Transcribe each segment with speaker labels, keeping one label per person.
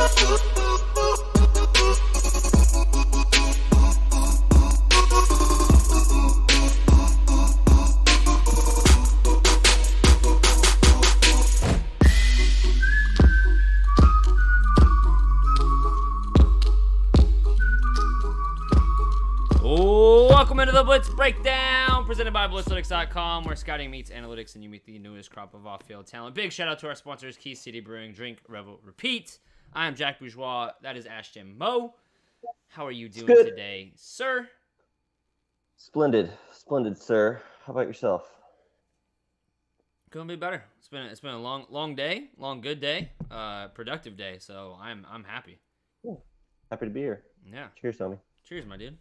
Speaker 1: Welcome into the Blitz Breakdown, presented by Blitzlytics.com, where scouting meets analytics and you meet the newest crop of off-field talent. Big shout out to our sponsors, Key City Brewing, Drink, Revel, Repeat. I am Jack Bourgeois. That is Ashton Moe. How are you doing today, sir?
Speaker 2: Splendid, sir. How about yourself?
Speaker 1: Couldn't be better. It's been a long day, good day, productive day. So I'm happy.
Speaker 2: Yeah. Happy to be here.
Speaker 1: Yeah.
Speaker 2: Cheers, homie.
Speaker 1: Cheers, my dude.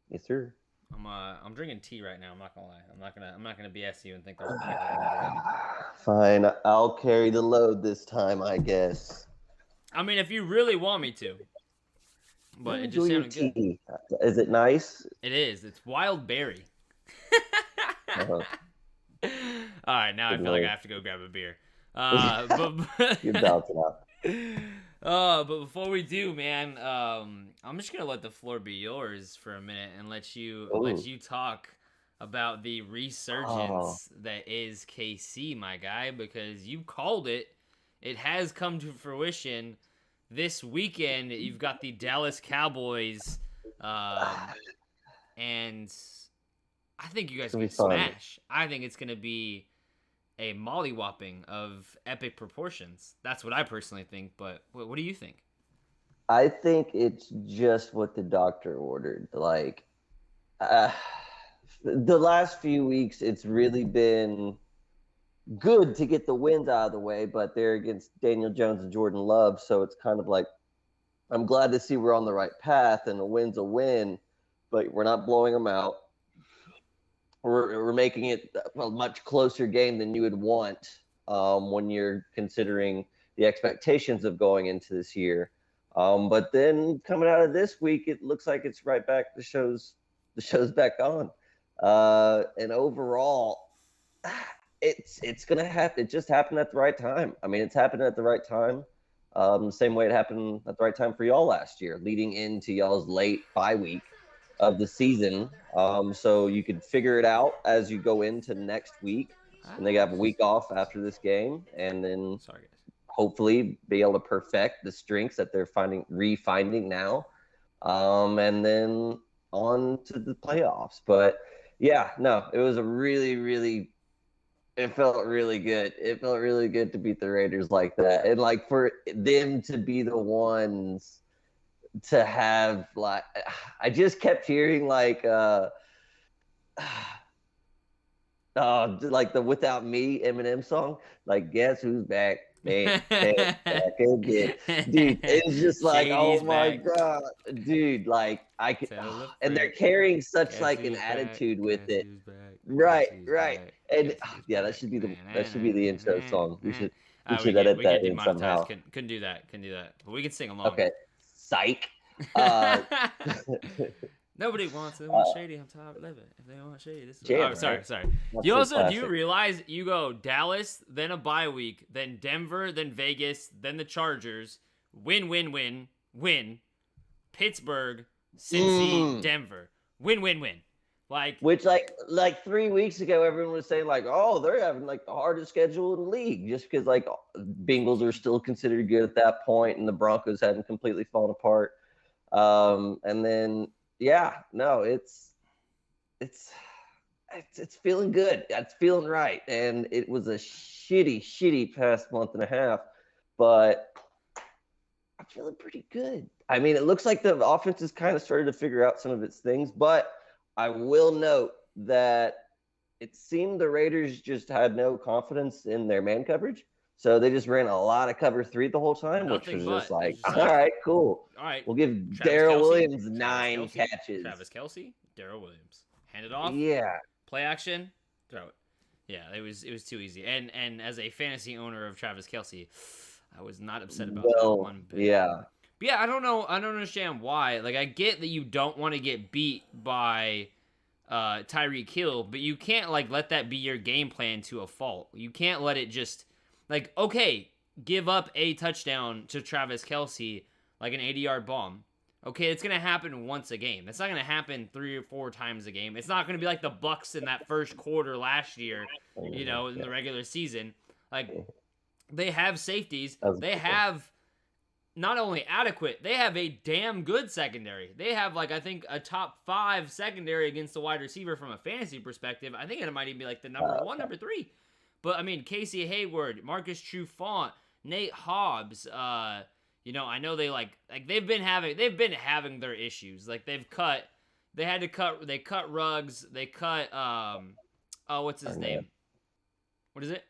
Speaker 2: Yes, sir.
Speaker 1: I'm drinking tea right now. I'm not gonna lie. I'm not gonna BS you and think there's
Speaker 2: Fine. I'll carry the load this time, I guess.
Speaker 1: I mean, if you really want me to. But it just sounded good.
Speaker 2: Is it nice?
Speaker 1: It is. It's wild berry. All right, now I feel like I have to go grab a beer.
Speaker 2: You're bouncing out.
Speaker 1: But before we do, man, I'm just gonna let the floor be yours for a minute and let you talk about the resurgence that is KC, my guy, because you called it. It has come to fruition. This weekend, you've got the Dallas Cowboys, and I think you guys can smash. I think it's gonna be a mollywhopping of epic proportions. That's what I personally think, but what do you think?
Speaker 2: I think it's just what the doctor ordered. Like, the last few weeks, it's really been good to get the wins out of the way, but they're against Daniel Jones and Jordan Love, so it's kind of like, I'm glad to see we're on the right path, and a win's a win, but we're not blowing them out. We're making it a much closer game than you would want when you're considering the expectations of going into this year. But then coming out of this week, it looks like it's right back. The show's back on, and overall, it's gonna happen. It just happened at the right time. I mean, it's happened at the right time. The same way it happened at the right time for y'all last year, leading into y'all's late bye week of the season, so you could figure it out as you go into next week, and they have a week off after this game, and then hopefully be able to perfect the strengths that they're refinding now, and then on to the playoffs. But yeah, no, it was a it felt really good. It felt really good to beat the Raiders like that, and like for them to be the ones to have, like, I just kept hearing like like the Without Me Eminem song, like, guess who's back, man, back again. Dude, it's just like, oh my god, dude, like I could, and they're carrying such like an attitude with it, right, and yeah, that should be the intro song. We should edit that in somehow.
Speaker 1: Couldn't do that, but we can sing along.
Speaker 2: Okay, psych.
Speaker 1: Nobody wants to want shady. I'm tired of living. If they want shady, this is sorry. Do you realize you go Dallas, then a bye week, then Denver, then Vegas, then the Chargers, win, Pittsburgh, Cincy, Denver, win. Like,
Speaker 2: which like 3 weeks ago, everyone was saying like, oh, they're having like the hardest schedule in the league, just because like Bengals are still considered good at that point, and the Broncos hadn't completely fallen apart. And then it's feeling good. It's feeling right, and it was a shitty past month and a half, but I'm feeling pretty good. I mean, it looks like the offense has kind of started to figure out some of its things, but I will note that it seemed the Raiders just had no confidence in their man coverage. So they just ran a lot of cover 3 the whole time, which was just like, all right, cool.
Speaker 1: All right.
Speaker 2: We'll give Darrell Williams 9 catches.
Speaker 1: Travis Kelce, Darrell Williams. Hand it off.
Speaker 2: Yeah.
Speaker 1: Play action, throw it. Yeah, it was too easy. And as a fantasy owner of Travis Kelce, I was not upset about that one bit.
Speaker 2: Yeah.
Speaker 1: But yeah, I don't know. I don't understand why. Like, I get that you don't want to get beat by Tyreek Hill, but you can't like let that be your game plan to a fault. You can't let it just like, okay, give up a touchdown to Travis Kelce, like an 80-yard bomb. Okay, it's going to happen once a game. It's not going to happen 3 or 4 times a game. It's not going to be like the Bucks in that first quarter last year, in the regular season. Like, they have safeties. They have not only adequate, they have a damn good secondary. They have, like, I think a top 5 secondary against the wide receiver from a fantasy perspective. I think it might even be like the number 1, number 3. But, I mean, Casey Hayward, Marcus Trufant, Nate Hobbs, I know they've been having their issues. Like, they cut Ruggs, they cut, what's his name? What is it?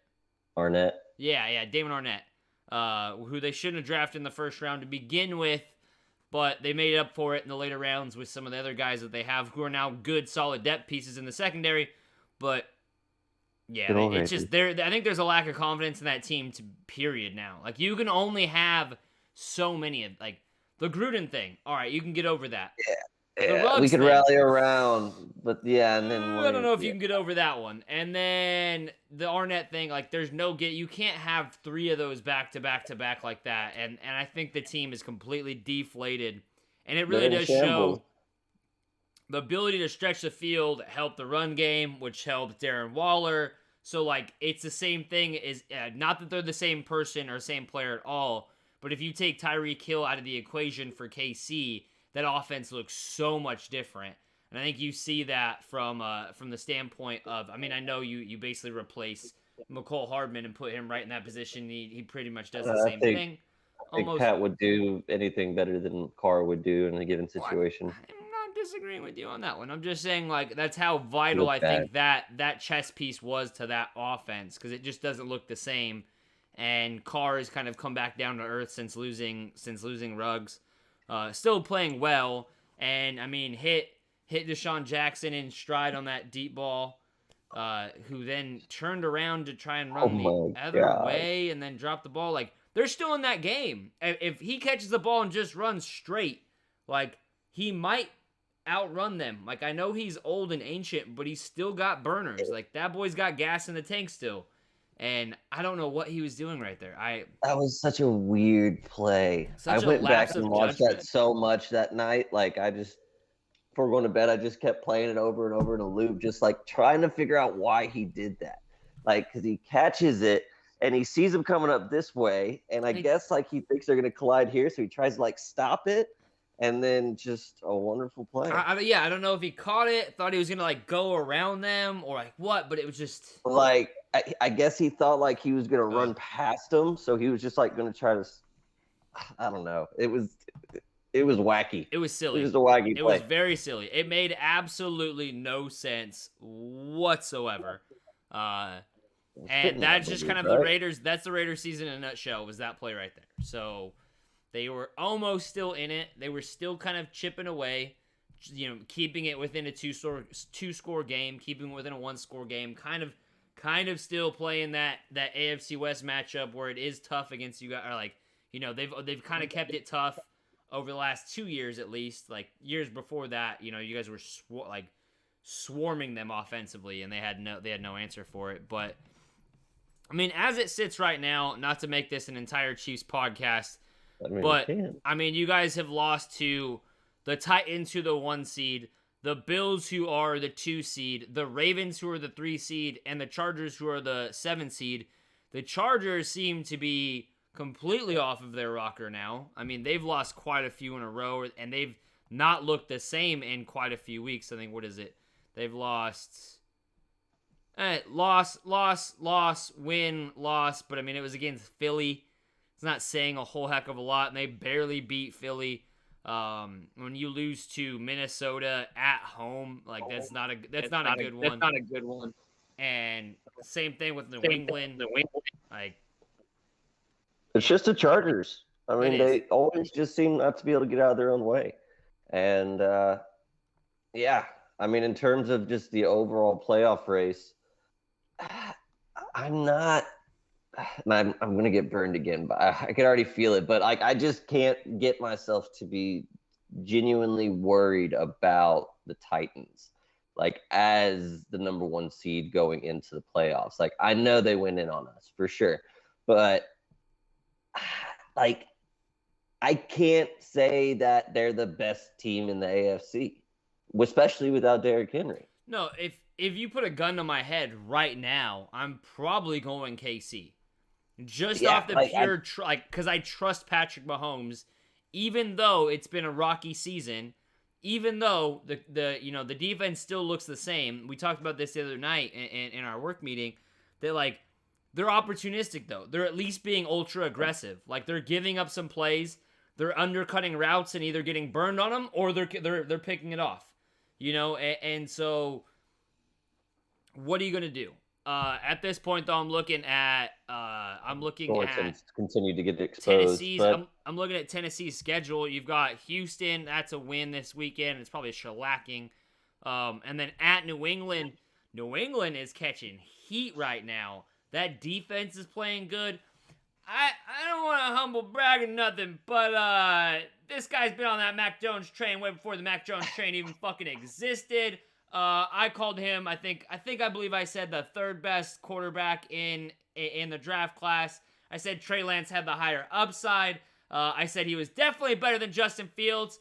Speaker 2: Arnett.
Speaker 1: Yeah, Damon Arnett, who they shouldn't have drafted in the first round to begin with, but they made up for it in the later rounds with some of the other guys that they have who are now good, solid depth pieces in the secondary. But yeah, it's just I think there's a lack of confidence in that team. Period. Now, like, you can only have so many of, like, the Gruden thing. All right, you can get over that.
Speaker 2: Yeah, we could rally around, but and then
Speaker 1: I don't know if you can get over that one. And then the Arnett thing, like, you can't have 3 of those back to back like that. And I think the team is completely deflated, and it really does show. The ability to stretch the field helped the run game, which helped Darren Waller. So, like, it's the same thing. Not that they're the same person or same player at all, but if you take Tyreek Hill out of the equation for KC, that offense looks so much different. And I think you see that from the standpoint of, I mean, I know you basically replace McCole Hardman and put him right in that position. He pretty much does the same thing.
Speaker 2: I think Pat would do anything better than Carr would do in a given situation.
Speaker 1: I'm not disagreeing with you on that one. I'm just saying, like, that's how vital I think that chess piece was to that offense, because it just doesn't look the same. And Carr has kind of come back down to earth since losing Ruggs. Still playing well, and I mean, hit Deshaun Jackson in stride on that deep ball, who then turned around to try and run the other way and then dropped the ball. Like, they're still in that game. If he catches the ball and just runs straight, like, he might outrun them. Like, I know he's old and ancient, but he's still got burners. Like, that boy's got gas in the tank still. And I don't know what he was doing right there.
Speaker 2: That was such a weird play. I went back and watched that so much that night. Like, before going to bed, I just kept playing it over and over in a loop, just like trying to figure out why he did that. Like, because he catches it and he sees him coming up this way, and I guess, like, he thinks they're going to collide here, so he tries to, like, stop it, and then just a wonderful play.
Speaker 1: I don't know if he caught it, thought he was going to, like, go around them or, like, what, but it was just...
Speaker 2: Like, I guess he thought, like, he was going to run past him, so he was just, like, going to try to... I don't know. It was wacky.
Speaker 1: It was silly.
Speaker 2: It was a wacky play.
Speaker 1: It was very silly. It made absolutely no sense whatsoever. And that's just kind of the Raiders. That's the Raiders season in a nutshell, was that play right there. So they were almost still in it. They were still kind of chipping away, keeping it within a two-score game, keeping it within a one-score game, kind of still playing that AFC West matchup where it is tough against you guys. Or, like, they've kind of kept it tough over the last 2 years at least. Like, years before that, you guys were swarming them offensively, and they had no answer for it. But I mean, as it sits right now, not to make this an entire Chiefs podcast, I mean, you guys have lost to the Titans, who are the 1 seed, the Bills, who are the 2 seed, the Ravens, who are the 3 seed, and the Chargers, who are the 7 seed. The Chargers seem to be completely off of their rocker now. I mean, they've lost quite a few in a row, and they've not looked the same in quite a few weeks. I think, what is it? They've lost... loss, win, loss. But, I mean, it was against Philly. It's not saying a whole heck of a lot, and they barely beat Philly. When you lose to Minnesota at home, like, that's not a good one. That's not a good one. And same thing with New England. Like,
Speaker 2: it's just the Chargers. I mean, they always just seem not to be able to get out of their own way. And, I mean, in terms of just the overall playoff race, I'm not – I'm going to get burned again, but I can already feel it. But, like, I just can't get myself to be genuinely worried about the Titans, like, as the number 1 seed going into the playoffs. Like, I know they went in on us for sure, but like, I can't say that they're the best team in the AFC, especially without Derrick Henry.
Speaker 1: No, if you put a gun to my head right now, I'm probably going KC. Just off the pure, because I trust Patrick Mahomes, even though it's been a rocky season, even though the defense still looks the same. We talked about this the other night in our work meeting, that like they're opportunistic though. They're at least being ultra aggressive. Like they're giving up some plays, they're undercutting routes and either getting burned on them or they're picking it off. And so what are you gonna do? At this point, though, I'm looking at
Speaker 2: continue to get exposed.
Speaker 1: Tennessee's.
Speaker 2: But...
Speaker 1: I'm looking at Tennessee's schedule. You've got Houston. That's a win this weekend. It's probably a shellacking. And then at New England. New England is catching heat right now. That defense is playing good. I don't want to humble brag or nothing, but this guy's been on that Mac Jones train way before the Mac Jones train even fucking existed. I called him, I believe I said the third best quarterback in the draft class. I said Trey Lance had the higher upside. I said he was definitely better than Justin Fields.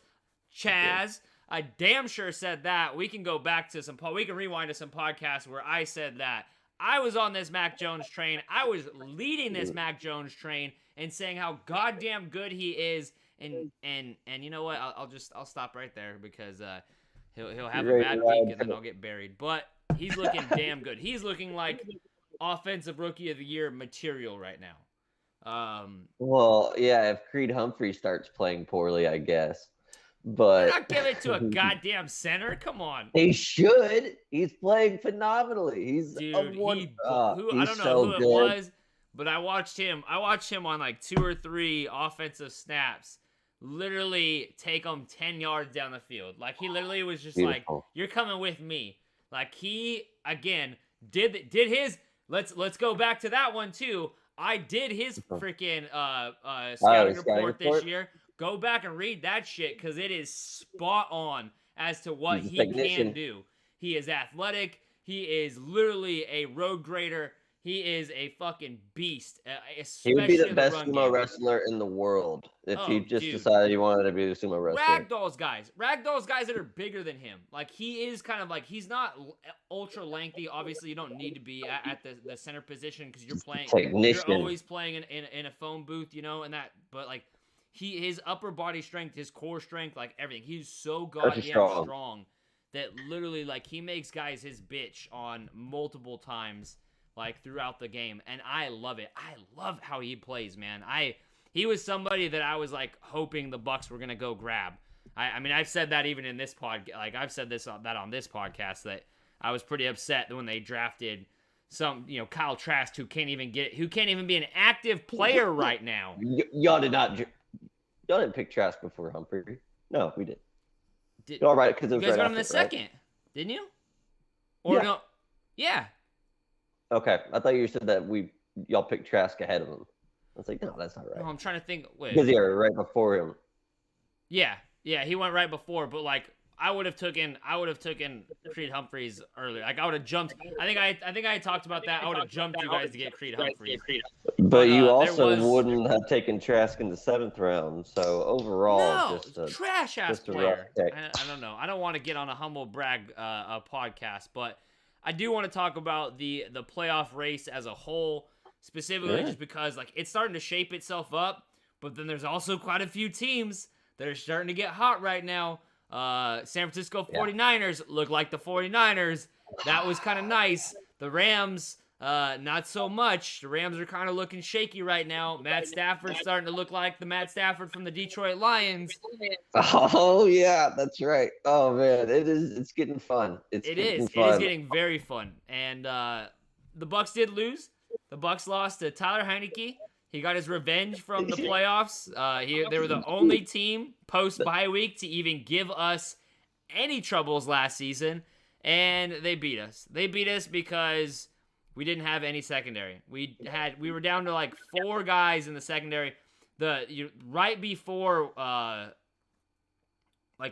Speaker 1: Chaz, I damn sure said that. We can go back to we can rewind to some podcasts where I said that. I was on this Mac Jones train. I was leading this Mac Jones train and saying how goddamn good he is. And you know what? I'll stop right there because He'll have a bad week and then I'll get buried. But he's looking damn good. He's looking like offensive rookie of the year material right now.
Speaker 2: Well, yeah, if Creed Humphrey starts playing poorly, I guess. But
Speaker 1: not give it to a goddamn center. Come on.
Speaker 2: He should. He's playing phenomenally. He's
Speaker 1: I don't know
Speaker 2: so
Speaker 1: who it was, but I watched him on like 2 or 3 offensive snaps. Literally take him 10 yards down the field. Like he literally was just Beautiful. Like, you're coming with me. Like he again did his. Let's go back to that one too. I did his freaking scouting report this year. Go back and read that shit because it is spot on as to what he can do. He is athletic. He is literally a road grader. He is a fucking beast.
Speaker 2: He would be the best sumo wrestler in the world if he just decided he wanted to be a sumo wrestler.
Speaker 1: Ragdoll's guys that are bigger than him. Like he is kind of like he's not ultra lengthy. Obviously, you don't need to be at the center position because you're playing. You're always playing in a phone booth, and that. But like his upper body strength, his core strength, like everything. He's so goddamn strong that literally like he makes guys his bitch on multiple times. Like throughout the game, and I love it. I love how he plays, man. He was somebody that I was like hoping the Bucs were gonna go grab. I mean, I've said that even in this podcast. Like I've said that on this podcast that I was pretty upset when they drafted some, Kyle Trask who can't even be an active player right now.
Speaker 2: Y'all didn't pick Trask before Humphrey. No, we didn't. All right, because
Speaker 1: you guys got him the second, didn't you? Or no? Yeah.
Speaker 2: Okay, I thought you said that y'all picked Trask ahead of him. I was like, no, that's not right.
Speaker 1: No, I'm trying to think. Wait.
Speaker 2: Because you were right before him.
Speaker 1: Yeah, he went right before, but like I would have taken Creed Humphreys earlier. Like I would have jumped. I think I talked about that. I would have jumped you guys to get Creed Humphreys.
Speaker 2: But you also wouldn't have taken Trask in the 7th round. So overall, just a
Speaker 1: trash ass player. I don't know. I don't want to get on a humble brag podcast, but I do want to talk about the playoff race as a whole, specifically just because like it's starting to shape itself up, but then there's also quite a few teams that are starting to get hot right now. San Francisco 49ers look like the 49ers. That was kind of nice. The Rams, not so much. The Rams are kind of looking shaky right now. Matt Stafford's starting to look like the Matt Stafford from the Detroit Lions.
Speaker 2: Oh, yeah, that's right. Oh, man, it's getting fun. It is
Speaker 1: getting very fun. And the Bucs did lose. The Bucs lost to Tyler Heineke. He got his revenge from the playoffs. They were the only team post-bye week to even give us any troubles last season, and they beat us. They beat us because we didn't have any secondary. We were down to like 4 guys in the secondary. Right before,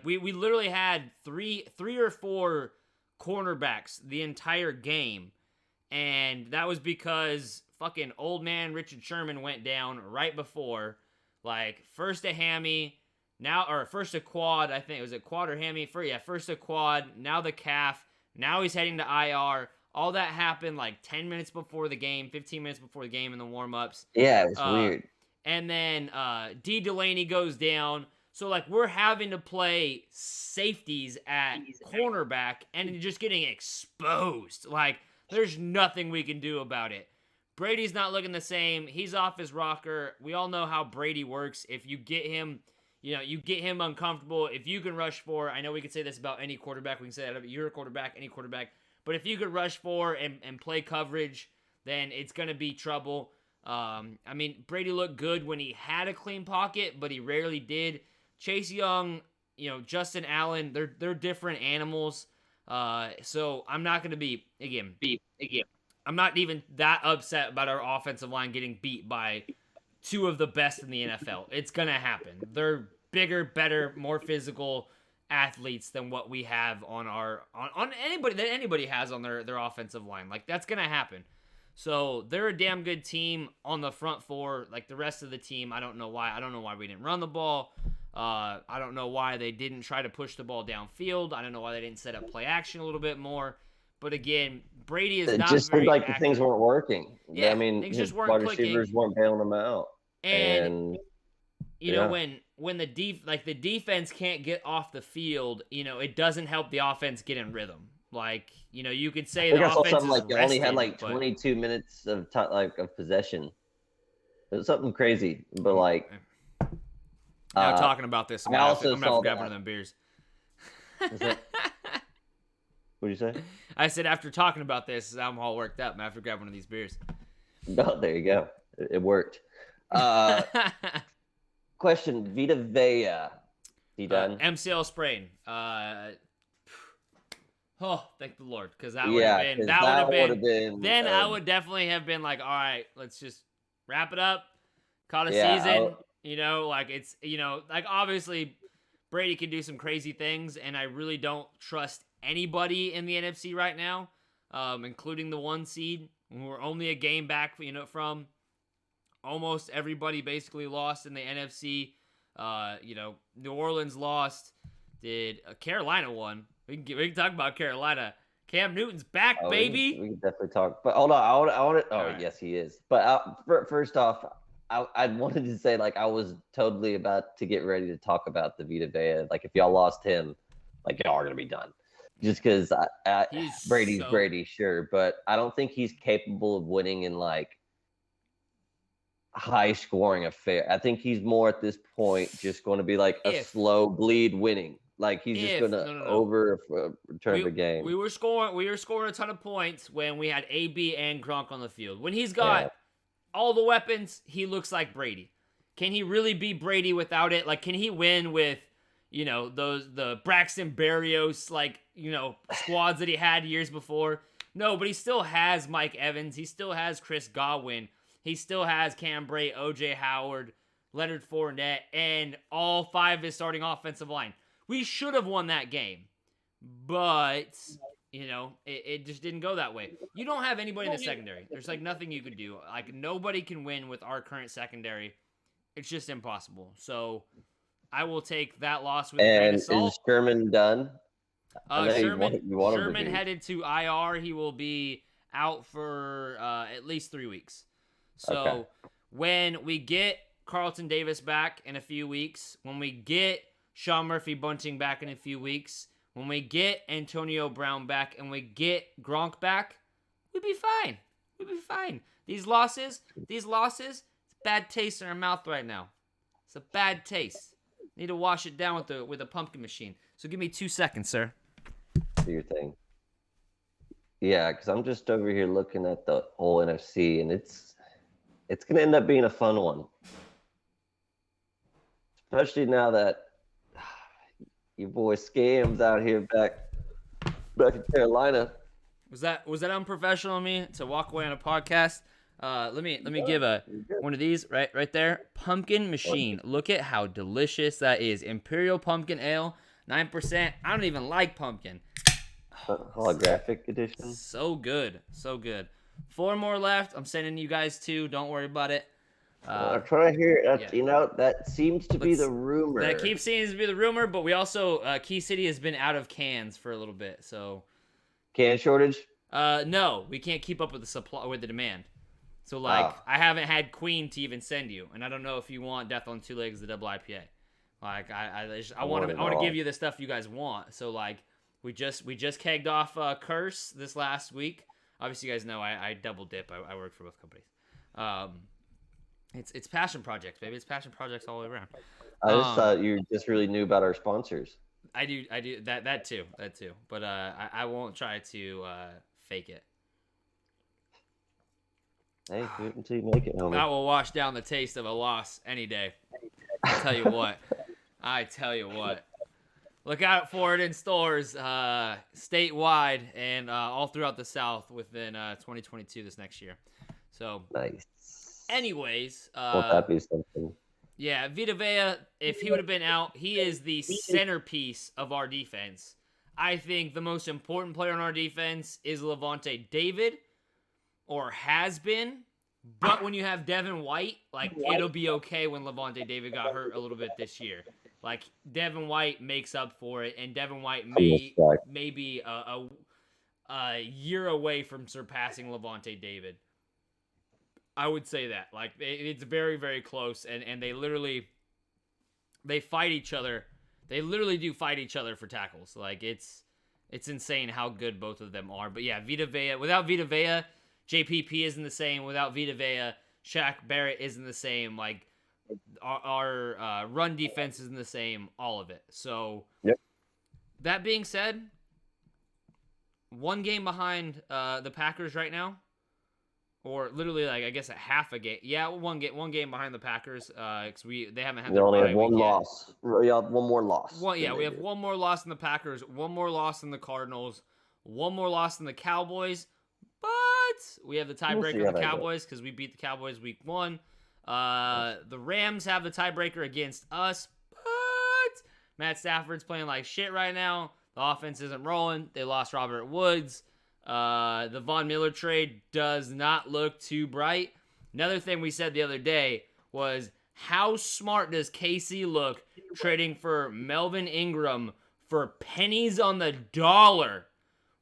Speaker 1: we literally had three or 4 cornerbacks the entire game, and that was because fucking old man Richard Sherman went down right before. Like first a hammy, first a quad. I think it was a quad or hammy. First a quad. Now the calf. Now he's heading to IR. All that happened like 10 minutes before the game, 15 minutes before the game in the warm-ups.
Speaker 2: Yeah, it was weird.
Speaker 1: And then D. Delaney goes down. So, like, we're having to play safeties at cornerback and just getting exposed. Like, there's nothing we can do about it. Brady's not looking the same. He's off his rocker. We all know how Brady works. If you get him, you get him uncomfortable. If you can rush for, I know we could say this about any quarterback. We can say that about your quarterback, any quarterback. But if you could rush for and play coverage, then it's going to be trouble. I mean, Brady looked good when he had a clean pocket, but he rarely did. Chase Young, Justin Allen, they're different animals. So I'm not going to be, again, I'm not even that upset about our offensive line getting beat by two of the best in the NFL. It's going to happen. They're bigger, better, more physical athletes than what we have on anybody has on their offensive line. Like, that's going to happen. So they're a damn good team on the front four. Like the rest of the team, I don't know why. I don't know why we didn't run the ball. I don't know why they didn't try to push the ball downfield. I don't know why they didn't set up play action a little bit more. But again, Brady is not
Speaker 2: just
Speaker 1: very
Speaker 2: seemed like
Speaker 1: accurate.
Speaker 2: the things weren't working.
Speaker 1: Yeah,
Speaker 2: I mean,
Speaker 1: things
Speaker 2: his
Speaker 1: just weren't
Speaker 2: wide
Speaker 1: clicking.
Speaker 2: receivers weren't bailing him out.
Speaker 1: And when the defense can't get off the field, it doesn't help the offense get in rhythm. Like, you could say the offense is
Speaker 2: like they
Speaker 1: rested,
Speaker 2: only had like
Speaker 1: but
Speaker 2: 22 minutes of time, of possession. It was something crazy, but like.
Speaker 1: Now talking about this, I'm gonna have to grab one of them beers.
Speaker 2: What did you say?
Speaker 1: I said after talking about this, I'm all worked up. I'm gonna have to grab one of these beers.
Speaker 2: No, there you go. It worked. Question: Vita Vea. He done?
Speaker 1: MCL sprain. Oh, thank the Lord, because that would have been. Then I would definitely have been like, all right, let's just wrap it up. Call a season. Obviously Brady can do some crazy things, and I really don't trust anybody in the NFC right now, including the 1 seed. We're only a game back, from almost everybody basically lost in the NFC. New Orleans lost. Did Carolina won? We can talk about Carolina. Cam Newton's back, baby.
Speaker 2: We can definitely talk. But hold on, I want to. Oh,
Speaker 1: right.
Speaker 2: Yes, he is. But first off, I wanted to say, like, I was totally about to get ready to talk about the Vita Vea. Like, if y'all lost him, like, y'all are gonna be done. Just because Brady's Brady, sure, but I don't think he's capable of winning in like high scoring affair. I think he's more at this point just going to be like a slow bleed winning. Like he's just going to overturn the game.
Speaker 1: We were scoring a ton of points when we had AB and Gronk on the field. When he's got all the weapons, he looks like Brady. Can he really be Brady without it? Like, can he win with, the Braxton Berrios, squads that he had years before? No, but he still has Mike Evans. He still has Chris Godwin. He still has Cam Bray, OJ Howard, Leonard Fournette, and all 5 of his starting offensive line. We should have won that game, but, it just didn't go that way. You don't have anybody in the secondary. There's, nothing you could do. Nobody can win with our current secondary. It's just impossible. So I will take that loss with a grain of salt.
Speaker 2: Is Sherman done?
Speaker 1: Sherman headed to IR. He will be out for at least 3 weeks. So when we get Carlton Davis back in a few weeks, when we get Sean Murphy Bunting back in a few weeks, when we get Antonio Brown back and we get Gronk back, we'll be fine. We'll be fine. These losses, it's a bad taste in our mouth right now. It's a bad taste. Need to wash it down with a pumpkin machine. So give me 2 seconds, sir.
Speaker 2: Do your thing. Yeah, because I'm just over here looking at the whole NFC, and it's going to end up being a fun one. Especially now that your boy Scams out here back in Carolina.
Speaker 1: Was that unprofessional of me to walk away on a podcast? Let me give one of these right there. Pumpkin machine. Look at how delicious that is. Imperial pumpkin ale, 9%. I don't even like pumpkin.
Speaker 2: Holographic edition.
Speaker 1: So good. 4 more left. I'm sending you guys 2. Don't worry about it.
Speaker 2: That's what I hear.
Speaker 1: Yeah.
Speaker 2: That seems to be the rumor.
Speaker 1: That keeps seeming to be the rumor, but we also Key City has been out of cans for a little bit, so
Speaker 2: Can shortage?
Speaker 1: no, we can't keep up with the supply with the demand. So like, I haven't had Queen to even send you, and I don't know if you want Death on Two Legs, the double IPA. Like I want to give you the stuff you guys want. So like, we just kegged off Curse this last week. Obviously, you guys know I double dip. I work for both companies. It's passion projects, baby. It's passion projects all the way around.
Speaker 2: I just thought you just really knew about our sponsors.
Speaker 1: I do that too. But I won't try to fake it.
Speaker 2: Hey, do it until you make it, homie.
Speaker 1: I will wash down the taste of a loss any day. I tell you what. Look out for it in stores statewide and all throughout the South within 2022 this next year. So
Speaker 2: nice.
Speaker 1: Anyways,
Speaker 2: won't that be something?
Speaker 1: Yeah, Vita Vea, if he would have been out, he is the centerpiece of our defense. I think the most important player on our defense is Levante David, or has been. But when you have Devin White, like, it'll be okay when Levante David got hurt a little bit this year. Like, Devin White makes up for it, and Devin White may be a year away from surpassing Levante David. I would say that. Like, it's very, very close, and they fight each other. They literally do fight each other for tackles. Like, it's insane how good both of them are. But yeah, Vita Vea, without Vita Vea, JPP isn't the same. Without Vita Vea, Shaq Barrett isn't the same. Like, our run defense isn't the same. All of it. So, That being said, one game behind the Packers right now, or literally like I guess a half a game. Yeah, one game behind the Packers. Because they haven't had.
Speaker 2: They only have one loss. Yeah, one more loss.
Speaker 1: We have one more loss in the Packers, one more loss in the Cardinals, one more loss in the Cowboys. But we have the tiebreaker in the Cowboys because we beat the Cowboys week 1. The Rams have the tiebreaker against us, but Matt Stafford's playing like shit right now. The offense isn't rolling. They lost Robert Woods. The Von Miller trade does not look too bright. Another thing we said the other day was, how smart does KC look trading for Melvin Ingram for pennies on the dollar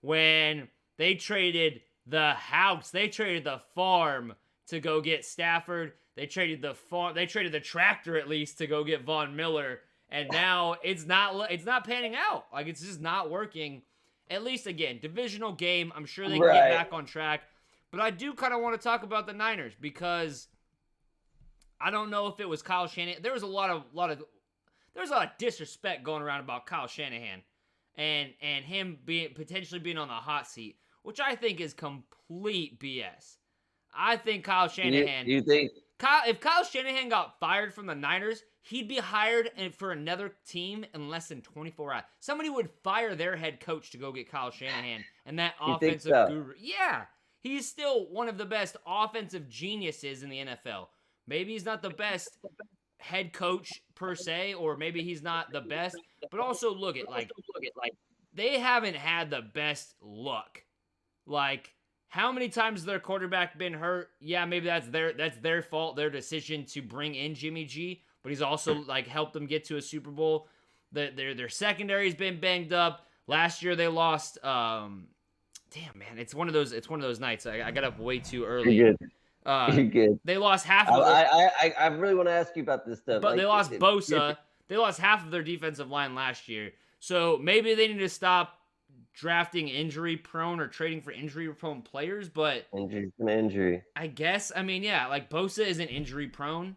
Speaker 1: when they traded the house, they traded the farm to go get Stafford. They traded the farm, they traded the tractor at least to go get Von Miller, and now it's not panning out. Like, it's just not working. At least, again, divisional game. I'm sure they can get back on track. But I do kind of want to talk about the Niners because I don't know if it was Kyle Shanahan. There was a lot of disrespect going around about Kyle Shanahan and him potentially being on the hot seat, which I think is complete BS. I think Kyle Shanahan.
Speaker 2: You think
Speaker 1: if Kyle Shanahan got fired from the Niners, he'd be hired for another team in less than 24 hours. Somebody would fire their head coach to go get Kyle Shanahan and that offensive guru. Yeah, he's still one of the best offensive geniuses in the NFL. Maybe he's not the best head coach per se, or maybe he's not the best. But also look at they haven't had the best luck. Like, how many times has their quarterback been hurt? Yeah, maybe that's their fault, their decision to bring in Jimmy G. But he's also like helped them get to a Super Bowl. Their secondary's been banged up. Last year they lost. Damn, man, it's one of those nights. I got up way too early.
Speaker 2: You're good.
Speaker 1: They lost half of.
Speaker 2: I really want to ask you about this stuff.
Speaker 1: But they lost Bosa. They lost half of their defensive line last year. So maybe they need to stop drafting injury-prone or trading for injury-prone players. But
Speaker 2: injury.
Speaker 1: I guess. I mean, yeah, like Bosa isn't injury-prone.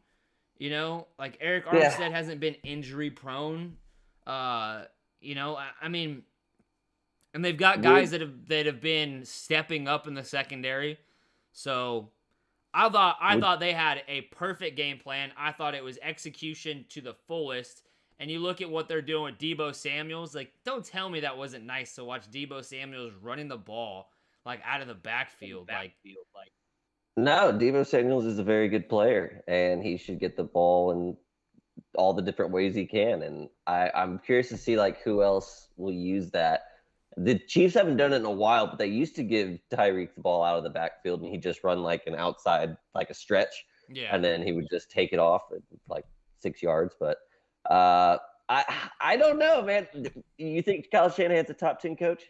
Speaker 1: You know, like Eric Armstead hasn't been injury prone. You know, I mean, and they've got guys that have been stepping up in the secondary. So I thought they had a perfect game plan. I thought it was execution to the fullest. And you look at what they're doing with Deebo Samuels. Like, don't tell me that wasn't nice to watch Deebo Samuels running the ball like out of the backfield.
Speaker 2: No, Deebo Samuels is a very good player, and he should get the ball in all the different ways he can. And I'm curious to see like who else will use that. The Chiefs haven't done it in a while, but they used to give Tyreek the ball out of the backfield, and he just run like an outside, like a stretch.
Speaker 1: Yeah.
Speaker 2: and then he would just take it off at like 6 yards. But I don't know, man. You think Kyle Shanahan's a top 10 coach?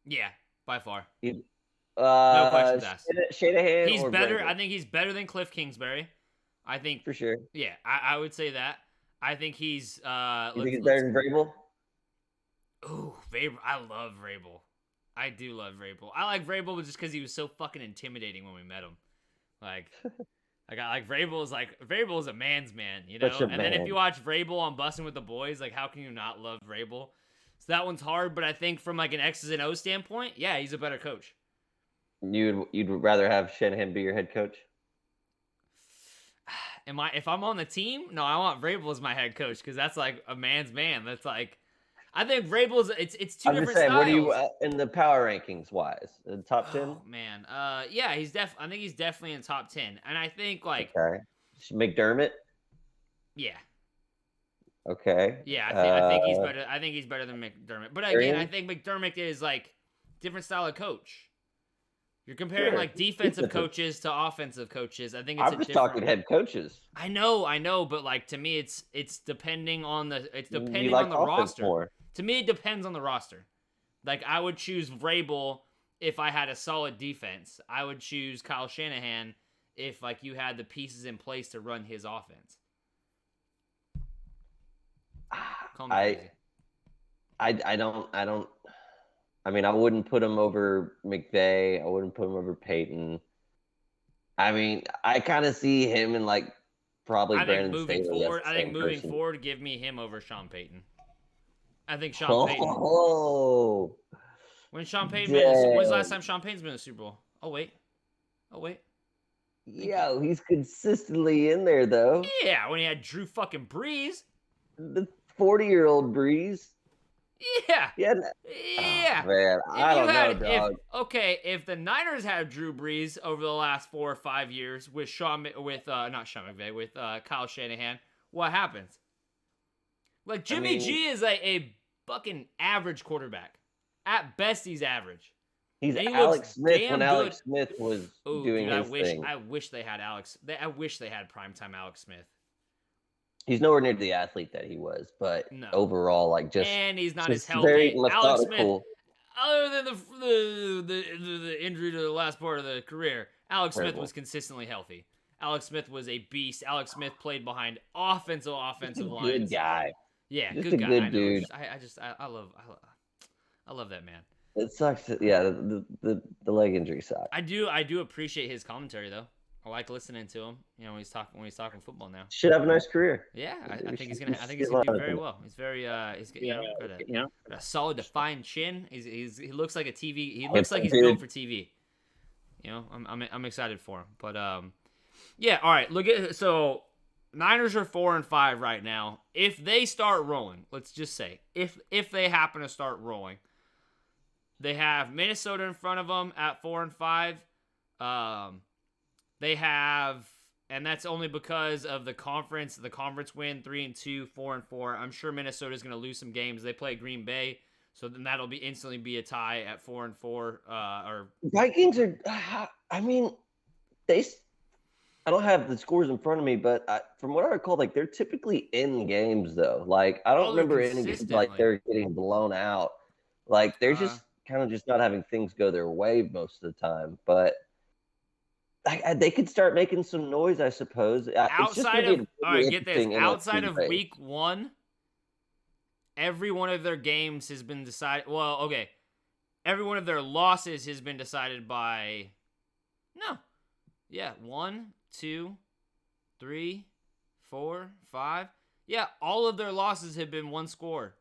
Speaker 1: Yeah, by far.
Speaker 2: No
Speaker 1: questions asked.
Speaker 2: Shanahan
Speaker 1: He's
Speaker 2: or
Speaker 1: better.
Speaker 2: Vrabel?
Speaker 1: I think he's better than Cliff Kingsbury. I think
Speaker 2: For sure.
Speaker 1: Yeah, I would say that. I think he's.
Speaker 2: You think he's better than Vrabel?
Speaker 1: Ooh, Vrabel. I love Vrabel. I do love Vrabel. I like Vrabel just because he was so fucking intimidating when we met him. Like, I got like Vrabel is a man's man, you know. And then if you watch Vrabel on Bussin' with the Boys, like how can you not love Vrabel? So that one's hard, but I think from like an X's and O's standpoint, yeah, he's a better coach.
Speaker 2: You'd rather have Shanahan be your head coach?
Speaker 1: If I'm on the team? No, I want Vrabel as my head coach because that's like a man's man. That's like, I think Vrabel's it's two different styles.
Speaker 2: What are you in the power rankings wise? Top 10?
Speaker 1: Oh man, yeah, I think he's definitely in top 10, and I think like
Speaker 2: McDermott.
Speaker 1: Yeah.
Speaker 2: Okay.
Speaker 1: Yeah, I think he's better. I think he's better than McDermott. But again, I think McDermott is like different style of coach. You're comparing like defensive coaches to offensive coaches. I think it's
Speaker 2: I'm just talking head coaches.
Speaker 1: I know, but like to me, it's depending on the on the roster.
Speaker 2: More.
Speaker 1: To me, it depends on the roster. Like I would choose Vrabel if I had a solid defense. I would choose Kyle Shanahan if like you had the pieces in place to run his offense.
Speaker 2: I don't. I mean, I wouldn't put him over McVay. I wouldn't put him over Peyton. I mean, I kind of see him in like probably Brandon Staley.
Speaker 1: I think moving forward, give me him over Sean Payton. I think Sean Payton. When's the last time Sean Payton's been in the Super Bowl? Oh wait.
Speaker 2: Yeah, he's consistently in there though.
Speaker 1: Yeah, when he had Drew fucking Brees.
Speaker 2: The 40-year-old Brees.
Speaker 1: Yeah.
Speaker 2: Yeah. Oh, man, I don't know, dog.
Speaker 1: If the Niners had Drew Brees over the last 4 or 5 years with Kyle Shanahan, what happens? Like Jimmy G is a fucking average quarterback. At best, he's average.
Speaker 2: He's Alex Smith when Alex Smith was doing his thing.
Speaker 1: I wish they had primetime Alex Smith.
Speaker 2: He's nowhere near the athlete that he was, but overall, like
Speaker 1: and he's not as healthy. Alex Smith, other than the injury to the last part of the career, Alex Smith was consistently healthy. Alex Smith was a beast. Alex Smith played behind offensive lines.
Speaker 2: Good guy.
Speaker 1: Yeah,
Speaker 2: just
Speaker 1: good guy.
Speaker 2: Good dude.
Speaker 1: I love that man.
Speaker 2: It sucks. Yeah, the leg injury sucks.
Speaker 1: I do appreciate his commentary though. I like listening to him. You know, when he's talking football now.
Speaker 2: Should have a nice career.
Speaker 1: Yeah, I think he's gonna do very well. He's very got a solid defined chin. He looks like a TV. He looks like he's built for TV. You know, I'm excited for him. But yeah. All right. So Niners are 4-5 right now. If they start rolling, let's just say if they happen to start rolling, they have Minnesota in front of them at 4-5. They have, and that's only because of the conference. The conference win 3-2, 4-4. I'm sure Minnesota's going to lose some games. They play Green Bay, so then that'll instantly be a tie at 4-4. Or
Speaker 2: Vikings are. I mean, I don't have the scores in front of me, but from what I recall, like they're typically in games though. Like I don't remember any games like they're getting blown out. Like they're just kind of just not having things go their way most of the time, but. They could start making some noise, I suppose.
Speaker 1: Outside of week 1, every one of their games has been decided. Well, okay, every one of their losses has been decided by 1, 2, 3, 4, 5. Yeah, all of their losses have been one score.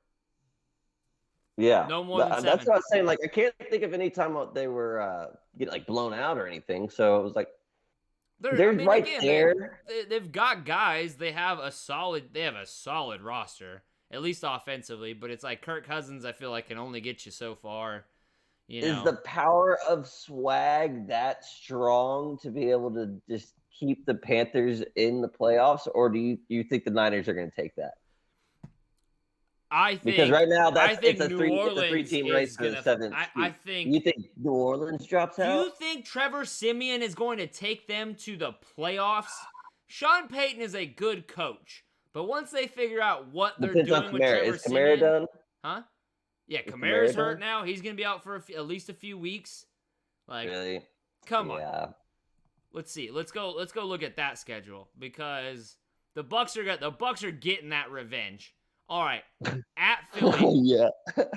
Speaker 2: Yeah,
Speaker 1: no more than 7.
Speaker 2: That's what I was saying. Like, I can't think of any time they were getting like blown out or anything. So it was like they're right there.
Speaker 1: They've got guys. They have a solid roster, at least offensively. But it's like Kirk Cousins. I feel like can only get you so far. You know?
Speaker 2: Is the power of swag that strong to be able to just keep the Panthers in the playoffs, or do you think the Niners are going to take that? Because right now
Speaker 1: I think
Speaker 2: it's a
Speaker 1: New
Speaker 2: three
Speaker 1: Orleans
Speaker 2: team race
Speaker 1: is
Speaker 2: for the
Speaker 1: gonna.
Speaker 2: seventh
Speaker 1: I
Speaker 2: seed. You
Speaker 1: think.
Speaker 2: think New Orleans drops
Speaker 1: Do
Speaker 2: out?
Speaker 1: you think Trevor Siemian is going to take them to the playoffs? Sean Payton is a good coach, but once they figure out what they're
Speaker 2: Depends on
Speaker 1: doing with
Speaker 2: Kamara.
Speaker 1: Trevor
Speaker 2: Is Kamara
Speaker 1: Siemian,
Speaker 2: done?
Speaker 1: huh? Yeah,
Speaker 2: Is
Speaker 1: Kamara's
Speaker 2: Kamara
Speaker 1: hurt
Speaker 2: done?
Speaker 1: now. He's gonna be out for at least a few weeks. Like,
Speaker 2: Really?
Speaker 1: come on.
Speaker 2: Yeah.
Speaker 1: Let's see. Let's go look at that schedule because the Bucks are getting that revenge. All right, at Philly,
Speaker 2: Yeah.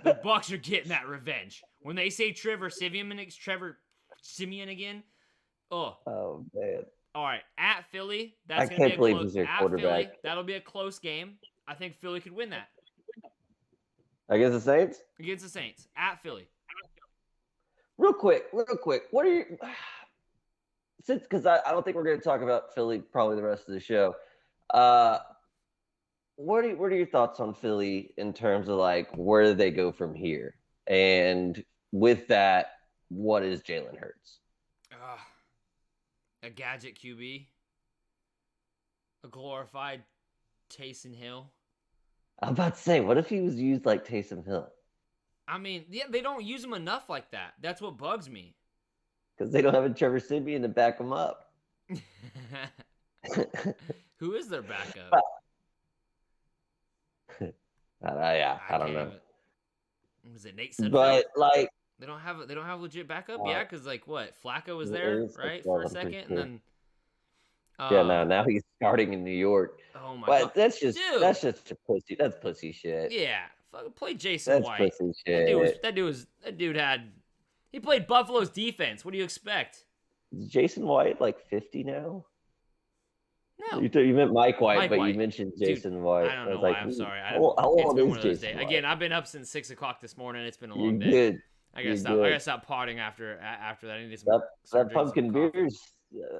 Speaker 1: the Bucks are getting that revenge. When they say Trevor Siemian again, oh,
Speaker 2: Oh man.
Speaker 1: all right. At Philly,
Speaker 2: I
Speaker 1: that's gonna be
Speaker 2: can't
Speaker 1: a
Speaker 2: believe
Speaker 1: close.
Speaker 2: he's their
Speaker 1: At
Speaker 2: quarterback.
Speaker 1: Philly, that'll be a close game. I think Philly could win that
Speaker 2: Against the Saints?
Speaker 1: against the Saints. At Philly.
Speaker 2: Real quick. What are you because I don't think we're going to talk about Philly probably the rest of the show. What are your thoughts on Philly in terms of like where do they go from here? And with that, what is Jalen Hurts?
Speaker 1: A gadget QB, a glorified Taysom Hill.
Speaker 2: I'm about to say, what if he was used like Taysom Hill?
Speaker 1: I mean, yeah, they don't use him enough like that. That's what bugs me.
Speaker 2: Because they don't have a Trevor Siemian to back him up.
Speaker 1: Who is their backup?
Speaker 2: I don't know.
Speaker 1: Was it Nate Sudfeld?
Speaker 2: But like
Speaker 1: they don't have legit backup. Yeah, because like what Flacco was there right
Speaker 2: well,
Speaker 1: for a second, and then
Speaker 2: now he's starting in New York.
Speaker 1: Oh my
Speaker 2: but
Speaker 1: god,
Speaker 2: that's just a pussy. That's pussy shit.
Speaker 1: Yeah, play Jason White.
Speaker 2: Pussy shit.
Speaker 1: That dude had. He played Buffalo's defense. What do you expect?
Speaker 2: Is Jason White like 50 now?
Speaker 1: No.
Speaker 2: You meant Mike White,
Speaker 1: White.
Speaker 2: you mentioned Jason White.
Speaker 1: I don't know
Speaker 2: why.
Speaker 1: I'm sorry.
Speaker 2: How old is Jason White?
Speaker 1: Again, I've been up since 6 o'clock this morning. It's been a long
Speaker 2: day.
Speaker 1: Good. I gotta stop potting after that. I need to
Speaker 2: that pumpkin beer's.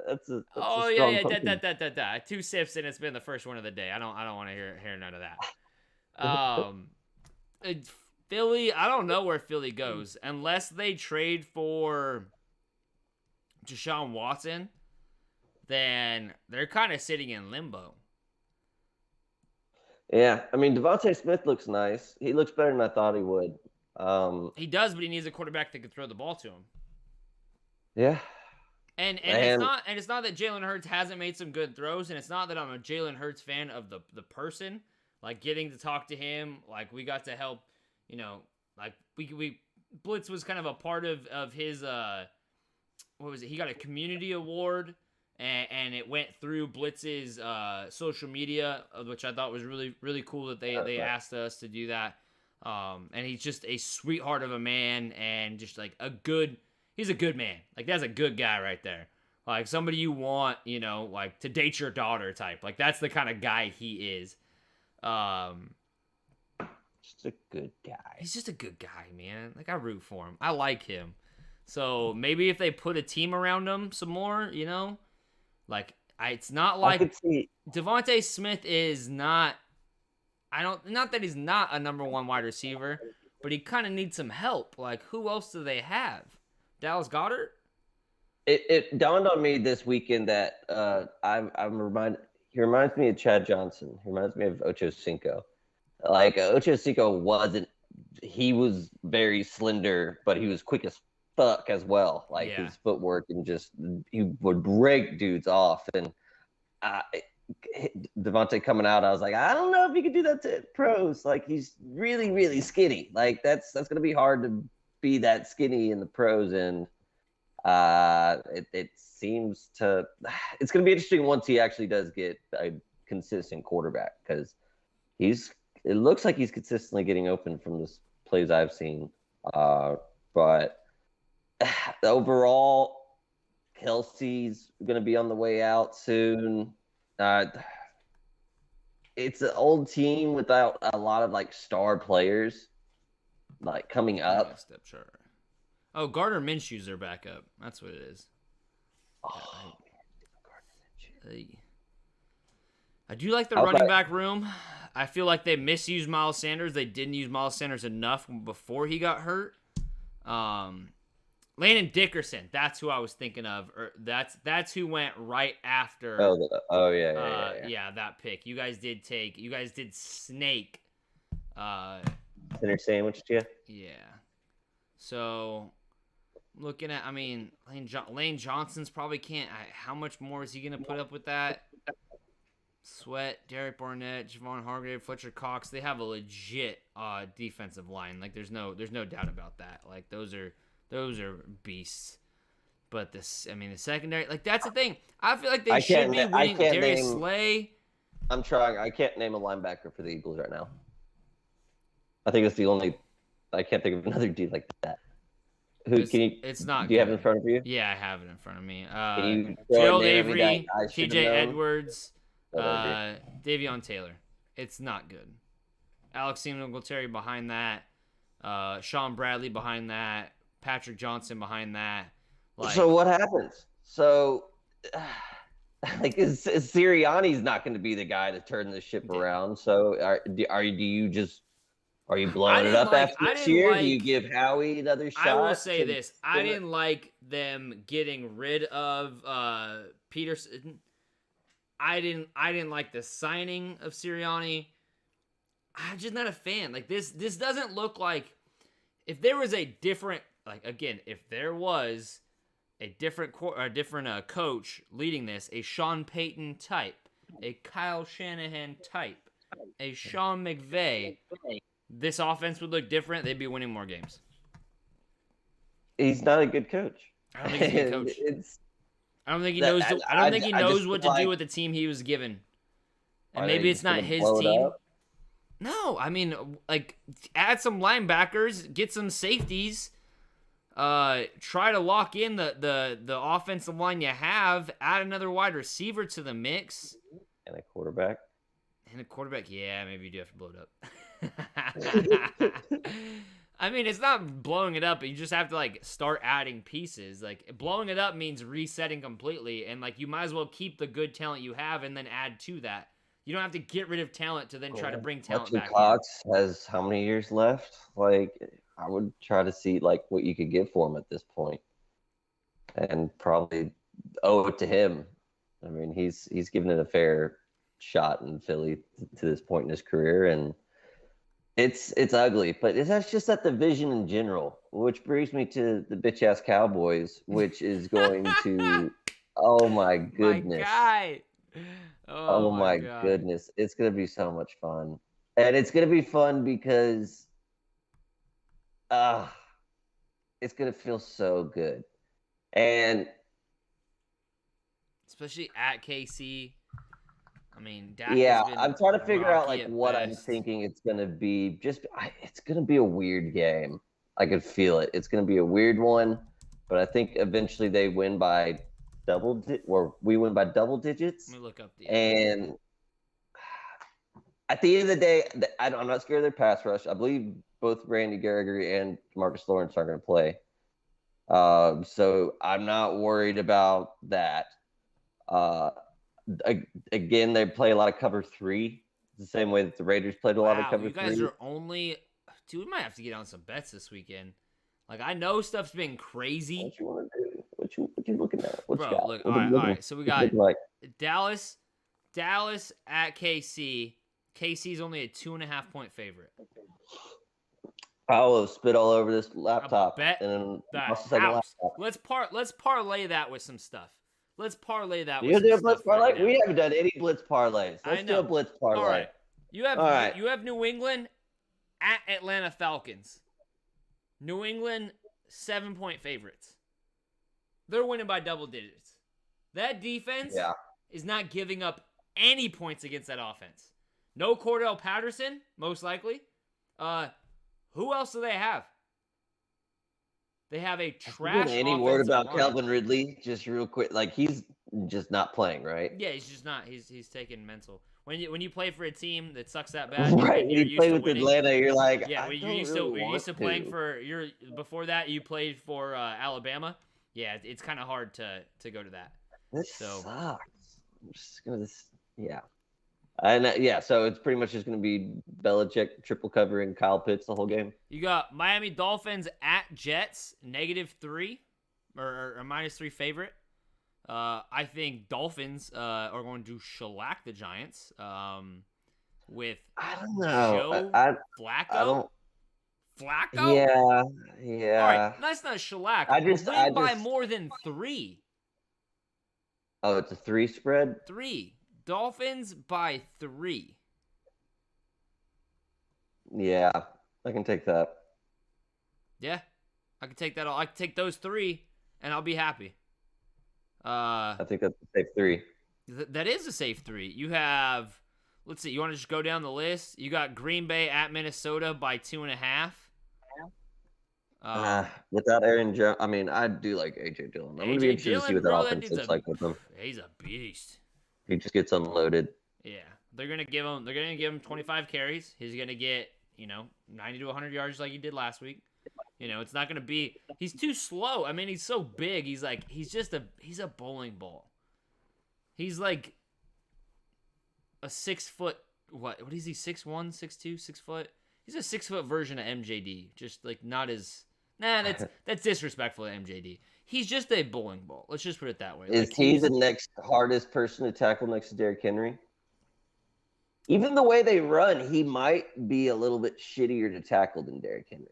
Speaker 2: That's a strong pumpkin.
Speaker 1: Yeah. 2 sips and it's been the first one of the day. I don't want to hear none of that. Philly, I don't know where Philly goes unless they trade for Deshaun Watson. Then they're kind of sitting in limbo.
Speaker 2: Yeah, I mean Devontae Smith looks nice. He looks better than I thought he would.
Speaker 1: He does, but he needs a quarterback that can throw the ball to him.
Speaker 2: Yeah.
Speaker 1: And it's not that Jalen Hurts hasn't made some good throws, and it's not that I'm a Jalen Hurts fan of the person. Like getting to talk to him, like we got to help, like we Blitz was kind of a part of his what was it? He got a community award. And it went through Blitz's social media, which I thought was really, really cool that they asked us to do that. And he's just a sweetheart of a man and just like he's a good man. Like that's a good guy right there. Like somebody you want, like to date your daughter type. Like that's the kind of guy he is.
Speaker 2: Just a good guy.
Speaker 1: He's just a good guy, man. Like I root for him. I like him. So maybe if they put a team around him some more, like it's not like Devontae Smith is not. Not that he's not a number 1 wide receiver, but he kind of needs some help. Like who else do they have? Dallas Goedert?
Speaker 2: It dawned on me this weekend that he reminds me of Chad Johnson. He reminds me of Ocho Cinco. Like Ocho Cinco he was very slender, but he was quick as fuck as well. Like his footwork and he would break dudes off. And Devontae coming out, I was like, I don't know if he could do that to pros. Like he's really, really skinny. Like that's gonna be hard to be that skinny in the pros. And it seems it's gonna be interesting once he actually does get a consistent quarterback, because it looks like he's consistently getting open from the plays I've seen. But overall, Kelsey's going to be on the way out soon. It's an old team without a lot of like star players like coming up.
Speaker 1: Oh, Gardner Minshew's their backup. That's what it is. Oh, I do like the running back room. I feel like they misused Miles Sanders. They didn't use Miles Sanders enough before he got hurt. Landon Dickerson, that's who I was thinking of. That's who went right after.
Speaker 2: Yeah,
Speaker 1: that pick. You guys did snake
Speaker 2: Center sandwich, yeah.
Speaker 1: Yeah. So looking at, Lane Johnson's probably can't. How much more is he gonna put up with that? Sweat, Derek Barnett, Javon Hargrave, Fletcher Cox. They have a legit defensive line. Like there's no doubt about that. Like those are beasts. But the secondary, like that's the thing. I feel like they should be winning. Darius Slay.
Speaker 2: I'm trying. I can't name a linebacker for the Eagles right now. I think it's the only. I can't think of another dude like that.
Speaker 1: It's not.
Speaker 2: Do you have it in front of you?
Speaker 1: Yeah, I have it in front of me.
Speaker 2: Gerald
Speaker 1: Avery, T.J. Edwards, Davion Taylor. It's not good. Alex Singletary behind that. Sean Bradley behind that. Patrick Johnson behind that.
Speaker 2: So what happens? So, like, Sirianni's not going to be the guy to turn the ship around. So, are you blowing it up after this year? Do you give Howie another shot?
Speaker 1: I will say this: I didn't like them getting rid of Peterson. I didn't like the signing of Sirianni. I'm just not a fan. Like this doesn't look like if there was a different if there was a different coach leading this, a Sean Payton type, a Kyle Shanahan type, a Sean McVay, this offense would look different. They'd be winning more games.
Speaker 2: He's not a good coach.
Speaker 1: I don't think he's a good coach. I don't think he knows. I don't think he knows what to do with the team he was given. And maybe it's not his team. No, add some linebackers, get some safeties. Try to lock in the offensive line you have. Add another wide receiver to the mix.
Speaker 2: And a quarterback.
Speaker 1: Yeah, maybe you do have to blow it up. It's not blowing it up, but you just have to start adding pieces. Blowing it up means resetting completely, and you might as well keep the good talent you have and then add to that. You don't have to get rid of talent to then try to bring talent back.
Speaker 2: Cox has how many years left? I would try to see what you could get for him at this point, and probably owe it to him. He's given it a fair shot in Philly to this point in his career, and it's ugly. But that's just that division in general, which brings me to the bitch ass Cowboys, which is going to, oh my goodness,
Speaker 1: my guy.
Speaker 2: Oh my goodness, it's gonna be so much fun, and it's gonna be fun because it's gonna feel so good, and
Speaker 1: especially at KC. Dak
Speaker 2: I'm trying to figure out what I'm thinking it's gonna be. It's gonna be a weird game. I could feel it. It's gonna be a weird one, but I think eventually they win by we win by double digits.
Speaker 1: Let me look up
Speaker 2: and at the end of the day, I'm not scared of their pass rush. I believe both Randy Gregory and Marcus Lawrence are going to play. So I'm not worried about that. Again, they play a lot of cover 3. The same way that the Raiders played a lot of cover 3.
Speaker 1: You guys are only... Dude, we might have to get on some bets this weekend. I know stuff's been crazy.
Speaker 2: What you want to do? What you looking at? All
Speaker 1: right. So we got Dallas at KC. KC's only a 2.5-point favorite.
Speaker 2: I will spit all over this laptop.
Speaker 1: Let's parlay that with some stuff. Let's parlay that.
Speaker 2: You do a blitz parlay? We haven't done any blitz parlays. Let's do a blitz parlay.
Speaker 1: All right. You have New England at Atlanta Falcons. New England 7-point favorites. They're winning by double digits. That defense is not giving up any points against that offense. No Cordell Patterson, most likely. Who else do they have? They have a trash.
Speaker 2: Any word about Calvin Ridley? Just real quick, he's just not playing, right?
Speaker 1: Yeah, he's just not. He's taking mental. When you play for a team that sucks that bad,
Speaker 2: right? When you play with Atlanta, you're like,
Speaker 1: you're used to playing for before that you played for Alabama. Yeah, it's kind of hard to go to that.
Speaker 2: This sucks. I'm just gonna And so it's pretty much just going to be Belichick triple covering Kyle Pitts the whole game.
Speaker 1: You got Miami Dolphins at Jets, -3 or -3 favorite. I think Dolphins are going to shellac the Giants. with
Speaker 2: I don't know.
Speaker 1: Joe
Speaker 2: I
Speaker 1: Flacco?
Speaker 2: don't.
Speaker 1: Flacco?
Speaker 2: Yeah,
Speaker 1: All right,
Speaker 2: yeah.
Speaker 1: that's not shellac.
Speaker 2: I
Speaker 1: Win by
Speaker 2: just.
Speaker 1: more than 3.
Speaker 2: Oh, it's a 3 spread.
Speaker 1: 3. Dolphins by 3.
Speaker 2: Yeah, I can take that.
Speaker 1: Yeah, I can take that. I can take those 3, and I'll be happy.
Speaker 2: I think that's a safe 3.
Speaker 1: That is a safe 3. You have, let's see. You want to just go down the list? You got Green Bay at Minnesota by 2.5.
Speaker 2: Without Aaron Jones, I mean, I do like AJ Dillon. I'm gonna be
Speaker 1: AJ
Speaker 2: interested to see
Speaker 1: Dillon,
Speaker 2: what that
Speaker 1: bro, that
Speaker 2: offense
Speaker 1: dude's
Speaker 2: looks like with him.
Speaker 1: he's a beast.
Speaker 2: He just gets unloaded.
Speaker 1: Yeah, they're gonna give him 25 carries. He's gonna get 90 to 100 yards like he did last week. It's not gonna be. He's too slow. I mean, he's so big. He's a bowling ball. He's like a 6 foot. What is he? 6'1", 6'2", 6 foot. He's a 6 foot version of MJD. Just like not as. Nah, that's disrespectful to MJD. He's just a bowling ball. Let's just put it that way.
Speaker 2: Is he the next hardest person to tackle next to Derrick Henry? Even the way they run, he might be a little bit shittier to tackle than Derrick Henry.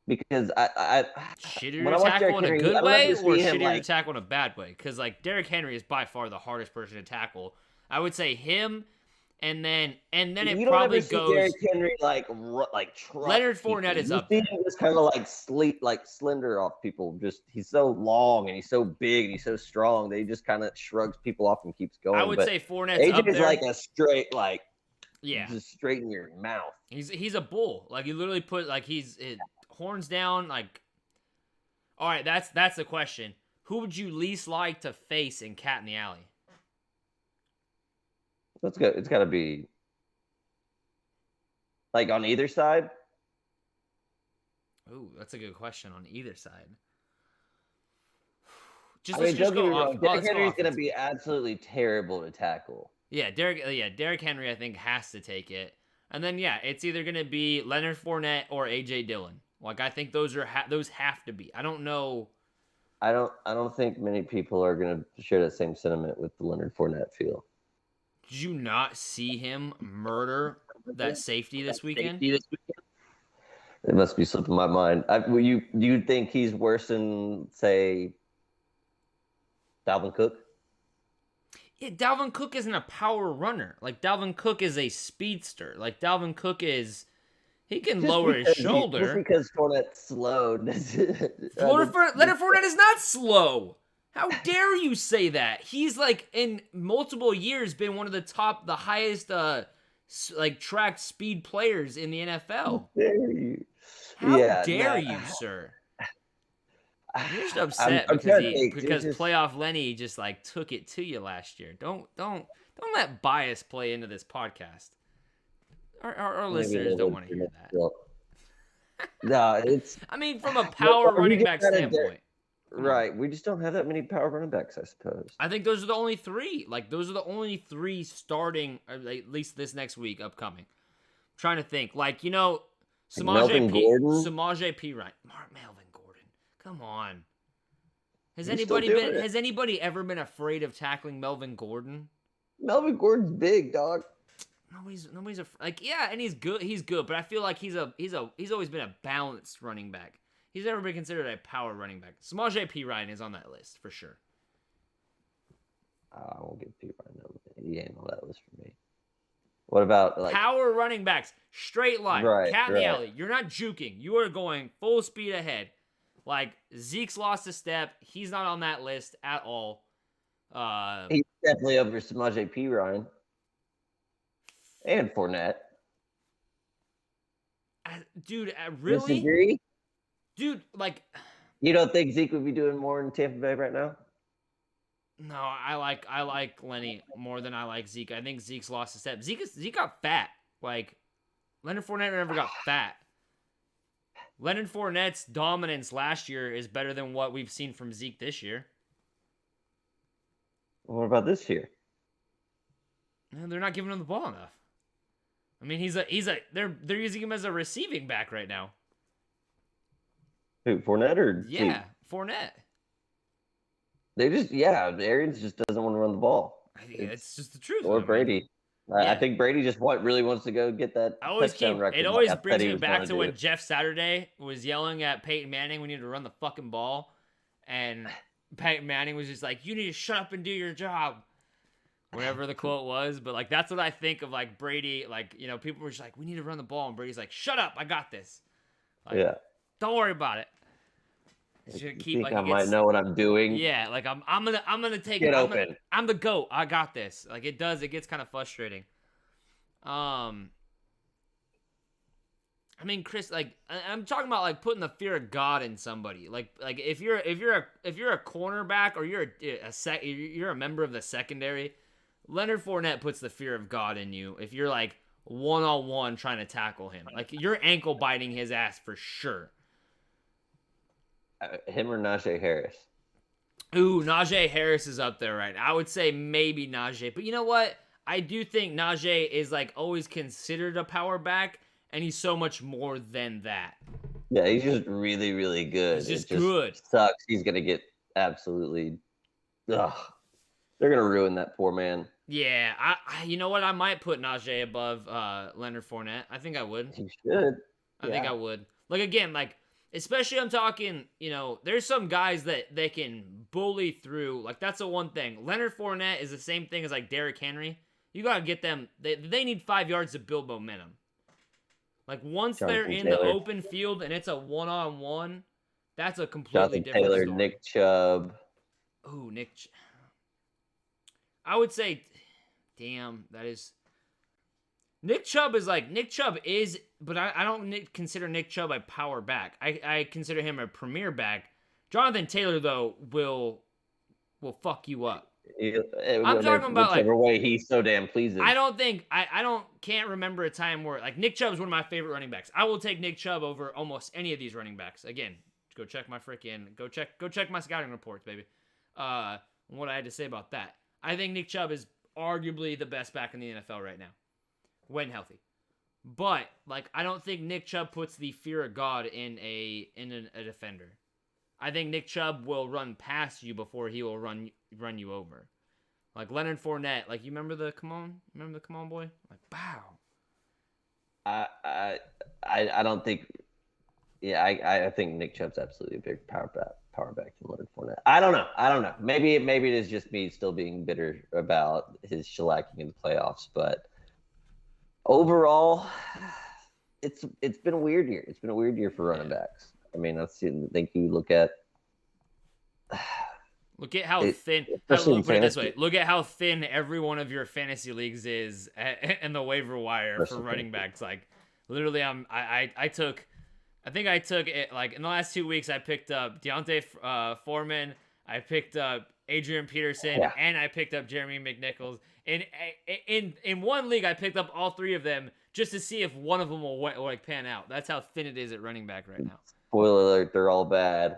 Speaker 2: Because
Speaker 1: shittier to tackle in a good way or shittier to tackle in a bad way? Because like Derrick Henry is by far the hardest person to tackle. I would say him. And then it probably goes.
Speaker 2: Derrick Henry like
Speaker 1: Leonard Fournette is up there.
Speaker 2: Just kind of like slender off people. Just he's so long and he's so big and he's so strong that he just kind of shrugs people off and keeps going.
Speaker 1: I would say Fournette's up there.
Speaker 2: AJ's like a straight
Speaker 1: yeah,
Speaker 2: just straight in your mouth.
Speaker 1: He's a bull. Like you literally put he's horns down. Like, all right, that's the question. Who would you least like to face in Cat in the Alley?
Speaker 2: That's good. It's got to be like on either side.
Speaker 1: Ooh, that's a good question. On either side.
Speaker 2: Derrick Henry's going to be absolutely terrible to tackle.
Speaker 1: Yeah, Derrick Henry I think has to take it. And then it's either going to be Leonard Fournette or AJ Dillon. Like I think those have to be. I don't know.
Speaker 2: I don't think many people are going to share that same sentiment with the Leonard Fournette feel.
Speaker 1: Did you not see him murder that safety this weekend?
Speaker 2: It must be slipping my mind. Do you think he's worse than, say, Dalvin Cook?
Speaker 1: Yeah, Dalvin Cook isn't a power runner. Like, Dalvin Cook is a speedster. Like, Dalvin Cook is... He can lower his shoulder.
Speaker 2: Just because Fournette's slow.
Speaker 1: Leonard Fournette is not slow. How dare you say that? He's like in multiple years been one of the highest track speed players in the NFL.
Speaker 2: How dare you?
Speaker 1: How dare you, sir? You're just upset because playoff Lenny just took it to you last year. Don't let bias play into this podcast. Our listeners don't want to hear that.
Speaker 2: No, it's.
Speaker 1: I mean, from a power running back standpoint.
Speaker 2: Right. We just don't have that many power running backs, I suppose.
Speaker 1: I think those are the only 3. Like, those are the only 3 starting, at least this next week, upcoming. I'm trying to think. Like, Samaje P. Ryan. Melvin Gordon. Come on. Has anybody ever been afraid of tackling Melvin Gordon?
Speaker 2: Melvin Gordon's big, dog.
Speaker 1: Nobody's and he's good, but I feel like he's always been a balanced running back. He's never been considered a power running back. Samaje P. Ryan is on that list for sure.
Speaker 2: I won't give P. Ryan he ain't on that list for me. What about
Speaker 1: power running backs? Straight line, cat in the alley. You're not juking. You are going full speed ahead. Like Zeke's lost a step. He's not on that list at all.
Speaker 2: He's definitely over Samaje P. Ryan and Fournette.
Speaker 1: Dude, really?
Speaker 2: Disagree?
Speaker 1: Dude,
Speaker 2: you don't think Zeke would be doing more in Tampa Bay right now?
Speaker 1: No, I like Lenny more than I like Zeke. I think Zeke's lost a step. Zeke got fat. Like Leonard Fournette never got fat. Leonard Fournette's dominance last year is better than what we've seen from Zeke this year.
Speaker 2: What about this year?
Speaker 1: They're not giving him the ball enough. I mean, they're using him as a receiving back right now.
Speaker 2: Who, Fournette or
Speaker 1: Zeke? Fournette.
Speaker 2: They just Arians just doesn't want to run the ball.
Speaker 1: It's just the truth.
Speaker 2: Or Brady. I think Brady just really wants to go get that touchdown record.
Speaker 1: It always
Speaker 2: like
Speaker 1: brings me back to when Jeff Saturday was yelling at Peyton Manning, we need to run the fucking ball. And Peyton Manning was just like, you need to shut up and do your job. Whatever the quote was. But, like, that's what I think of, like, Brady. Like, you know, people were just like, we need to run the ball. And Brady's like, shut up. I got this. Like, don't worry about it.
Speaker 2: I might know what I'm doing.
Speaker 1: Yeah, like I'm gonna take
Speaker 2: it.
Speaker 1: I'm the GOAT. I got this. Like it gets kind of frustrating. I mean, Chris, like I'm talking about like putting the fear of God in somebody. Like if you're a cornerback or you're a member of the secondary, Leonard Fournette puts the fear of God in you. If you're like one-on-one trying to tackle him, like you're ankle biting his ass for sure.
Speaker 2: Him or Najee Harris?
Speaker 1: Ooh, Najee Harris is up there, right? I would say maybe Najee. But you know what? I do think Najee is like always considered a power back, and he's so much more than that.
Speaker 2: Yeah, he's just really, really good.
Speaker 1: He's just good.
Speaker 2: Sucks. He's going to get absolutely... Ugh. They're going to ruin that poor man.
Speaker 1: Yeah, you know what? I might put Najee above Leonard Fournette. I think I would.
Speaker 2: He should.
Speaker 1: I think I would. Like, again, like... Especially I'm talking, you know, there's some guys that they can bully through. Like, that's the one thing. Leonard Fournette is the same thing as, like, Derrick Henry. You got to get them. They need 5 yards to build momentum. Like, once they're in the open field and it's a one-on-one, that's a completely different story.
Speaker 2: Nick Chubb.
Speaker 1: Ooh, I would say, damn, that is... Nick Chubb is, but I don't consider Nick Chubb a power back. I consider him a premier back. Jonathan Taylor, though, will fuck you up. I'm talking about
Speaker 2: whichever way he's so damn pleasing.
Speaker 1: I can't remember a time where like Nick Chubb is one of my favorite running backs. I will take Nick Chubb over almost any of these running backs. Again, go check my scouting reports, baby. What I had to say about that. I think Nick Chubb is arguably the best back in the NFL right now, when healthy. But like I don't think Nick Chubb puts the fear of God in a defender. I think Nick Chubb will run past you before he will run you over. Like Leonard Fournette, like you remember the come on boy? Like bow.
Speaker 2: I don't think I think Nick Chubb's absolutely a big power back than Leonard Fournette. I don't know. Maybe it is just me still being bitter about his shellacking in the playoffs, but overall, it's been a weird year. It's been a weird year for running backs. I mean, I think you look at
Speaker 1: how thin. Put it this way: look at how thin every one of your fantasy leagues is in the waiver wire for running backs. Like, literally, I took it like in the last 2 weeks. I picked up Deontay Foreman. I picked up Adrian Peterson, and I picked up Jeremy McNichols. In one league, I picked up all three of them just to see if one of them will like pan out. That's how thin it is at running back right now.
Speaker 2: Spoiler alert: they're all bad.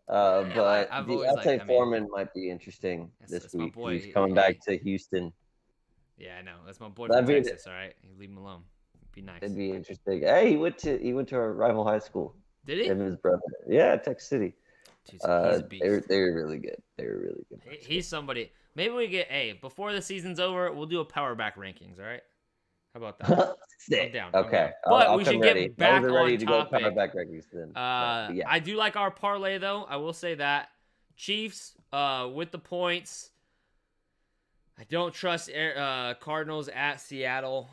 Speaker 2: But I'll say Foreman might be interesting this week. He's coming back to Houston.
Speaker 1: Yeah, I know. That's my boy from Texas. All right, you leave him alone. Be nice.
Speaker 2: It'd be interesting. Hey, he went to a rival high school.
Speaker 1: Did he?
Speaker 2: Him and his brother. Yeah, Texas City.
Speaker 1: Dude, he's a beast.
Speaker 2: They were really good.
Speaker 1: He's somebody. Maybe we get before the season's over, we'll do a power back rankings. All right. How about that?
Speaker 2: I'm
Speaker 1: down.
Speaker 2: Okay.
Speaker 1: But we should get back on
Speaker 2: ready to
Speaker 1: topic.
Speaker 2: Go power back rankings then.
Speaker 1: I do like our parlay though. I will say that Chiefs with the points. I don't trust Cardinals at Seattle.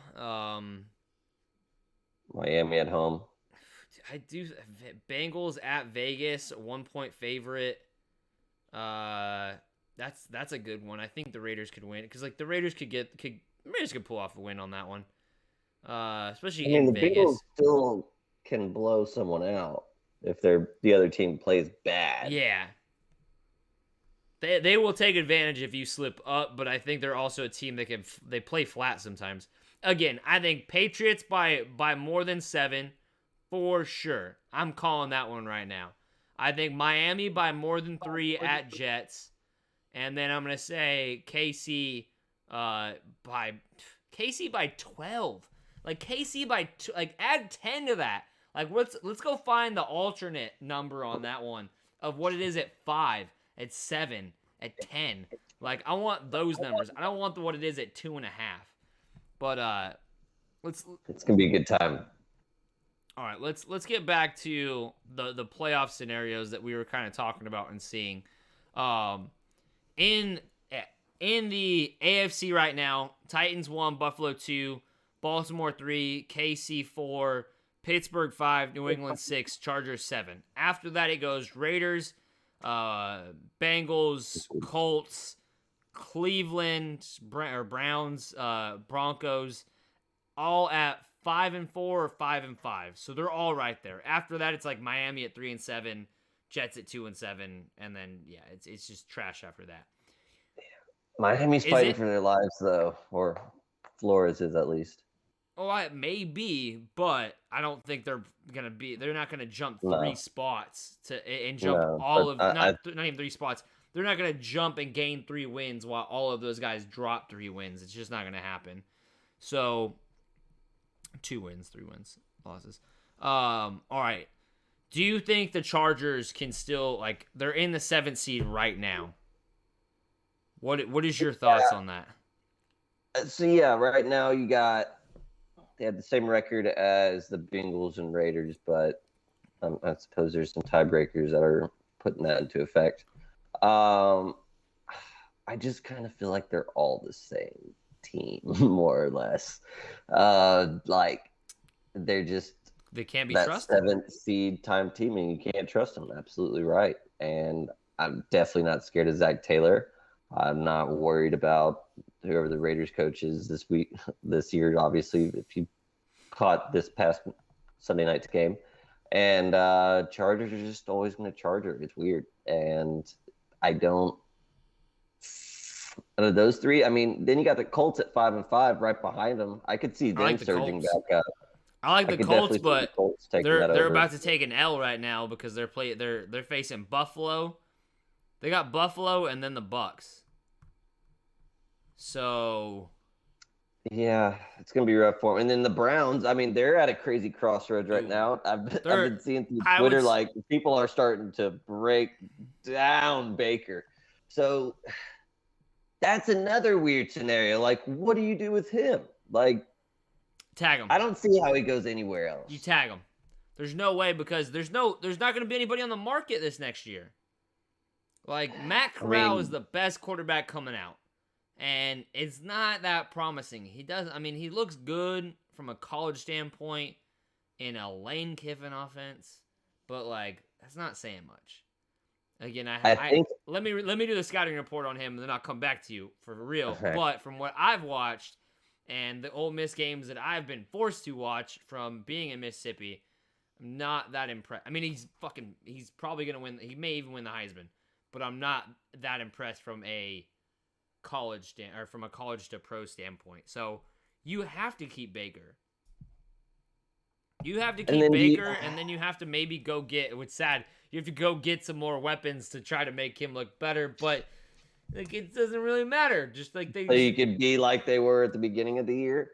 Speaker 2: Miami at home.
Speaker 1: I do. Bengals at Vegas, 1 point favorite. That's a good one. I think the Raiders could win because like the Raiders could pull off a win on that one. Especially in Vegas.
Speaker 2: Bengals still can blow someone out if the other team plays bad.
Speaker 1: Yeah. They will take advantage if you slip up, but I think they're also a team that they play flat sometimes. Again, I think Patriots by more than 7 for sure. I'm calling that one right now. I think Miami by more than 3 at Jets. And then I'm going to say KC by 12. Like KC by add 10 to that. Like let's go find the alternate number on that one of what it is at 5, at 7, at 10. Like I want those numbers. I don't want what it is at 2.5. But
Speaker 2: it's gonna be a good time.
Speaker 1: All right, let's get back to the playoff scenarios that we were kind of talking about and seeing. Um, in in the AFC right now, Titans 1, Buffalo 2, Baltimore 3, KC 4, Pittsburgh 5, New England 6, Chargers 7. After that, it goes Raiders, Bengals, Colts, Cleveland Browns, Broncos, all at 5-4 or 5-5. So they're all right there. After that, it's like Miami at 3-7, Jets at 2-7, and then it's just trash after that.
Speaker 2: Miami's fighting for their lives though, or Flores is at least.
Speaker 1: Oh, it may be, but I don't think they're not gonna jump 3 spots and jump not even 3 spots. They're not gonna jump and gain 3 wins while all of those guys drop 3 wins. It's just not gonna happen. So 2 wins, 3 wins, losses. All right. Do you think the Chargers can still, they're in the 7th seed right now? What is your thoughts on that?
Speaker 2: So right now they have the same record as the Bengals and Raiders, but I suppose there's some tiebreakers that are putting that into effect. I just kind of feel like they're all the same team, more or less. They
Speaker 1: can't be
Speaker 2: that
Speaker 1: trusted.
Speaker 2: 7th seed time team, and you can't trust them. Absolutely right. And I'm definitely not scared of Zach Taylor. I'm not worried about whoever the Raiders coach is this year. Obviously, if you caught this past Sunday night's game, and Chargers are just always going to Charger. It's weird, and out of those 3, I mean, then you got the Colts at 5-5 right behind them. I could see them surging back up.
Speaker 1: I like the Colts, but they're about to take an L right now because they're facing Buffalo. They got Buffalo and then the Bucks. So
Speaker 2: yeah, it's gonna be rough for them. And then the Browns, I mean, they're at a crazy crossroads right now. I've been seeing through Twitter people are starting to break down Baker. So that's another weird scenario. What do you do with him?
Speaker 1: Tag him.
Speaker 2: I don't see how he goes anywhere else.
Speaker 1: You tag him. There's no way because there's not going to be anybody on the market this next year. Matt Corral is the best quarterback coming out. And it's not that promising. He looks good from a college standpoint in a Lane Kiffin offense, but that's not saying much. Again, let me do the scouting report on him, and then I'll come back to you for real. Okay. But from what I've watched and the Ole Miss games that I've been forced to watch from being in Mississippi, I'm not that impressed. I mean, he's probably gonna win. He may even win the Heisman, but I'm not that impressed from a college from a college to pro standpoint. So you have to keep Baker. You have to keep Baker, and then you have to maybe go get. It's sad. You have to go get some more weapons to try to make him look better, but it doesn't really matter. Just so
Speaker 2: you could be like they were at the beginning of the year.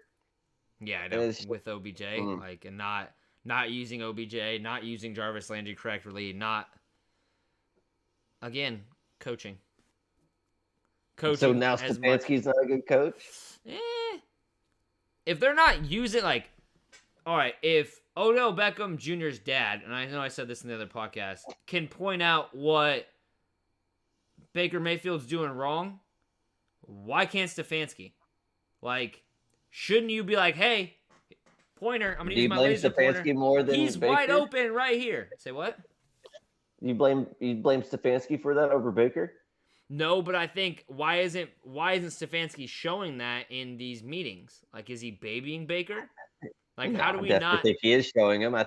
Speaker 1: Yeah, I know. With OBJ, and not using OBJ, not using Jarvis Landry correctly, not coaching.
Speaker 2: So now Stefanski's not a good coach?
Speaker 1: If they're not using, all right, if Odell Beckham Jr.'s dad, and I know I said this in the other podcast, can point out what Baker Mayfield's doing wrong, why can't Stefanski? Shouldn't you be hey, pointer, I'm going to use my laser pointer.
Speaker 2: Stefanski more than
Speaker 1: He's
Speaker 2: Baker?
Speaker 1: Wide open right here. Say what?
Speaker 2: You blame Stefanski for that over Baker?
Speaker 1: No, but I think why isn't Stefanski showing that in these meetings? Is he babying Baker? How do we not?
Speaker 2: I think he is showing him. I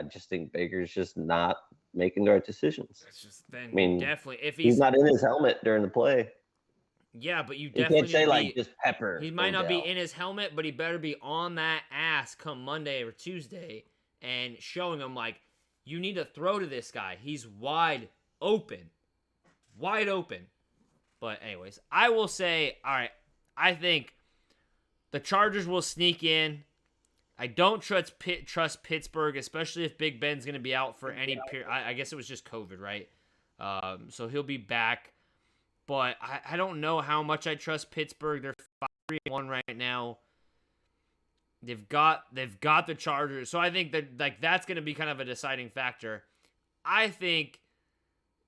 Speaker 2: just think Baker's just not making the right decisions.
Speaker 1: It's just definitely if
Speaker 2: he's not in his helmet during the play.
Speaker 1: Yeah, but you definitely
Speaker 2: can't say just pepper.
Speaker 1: He might not be in his helmet, but he better be on that ass come Monday or Tuesday and showing him you need to throw to this guy. He's wide open. Wide open. But anyways, I will say, all right, I think the Chargers will sneak in. I don't trust Pittsburgh, especially if Big Ben's going to be out for any period. I guess it was just COVID, right? So he'll be back. But I don't know how much I trust Pittsburgh. They're 5-1 right now. They've got the Chargers, so I think that like that's going to be kind of a deciding factor. I think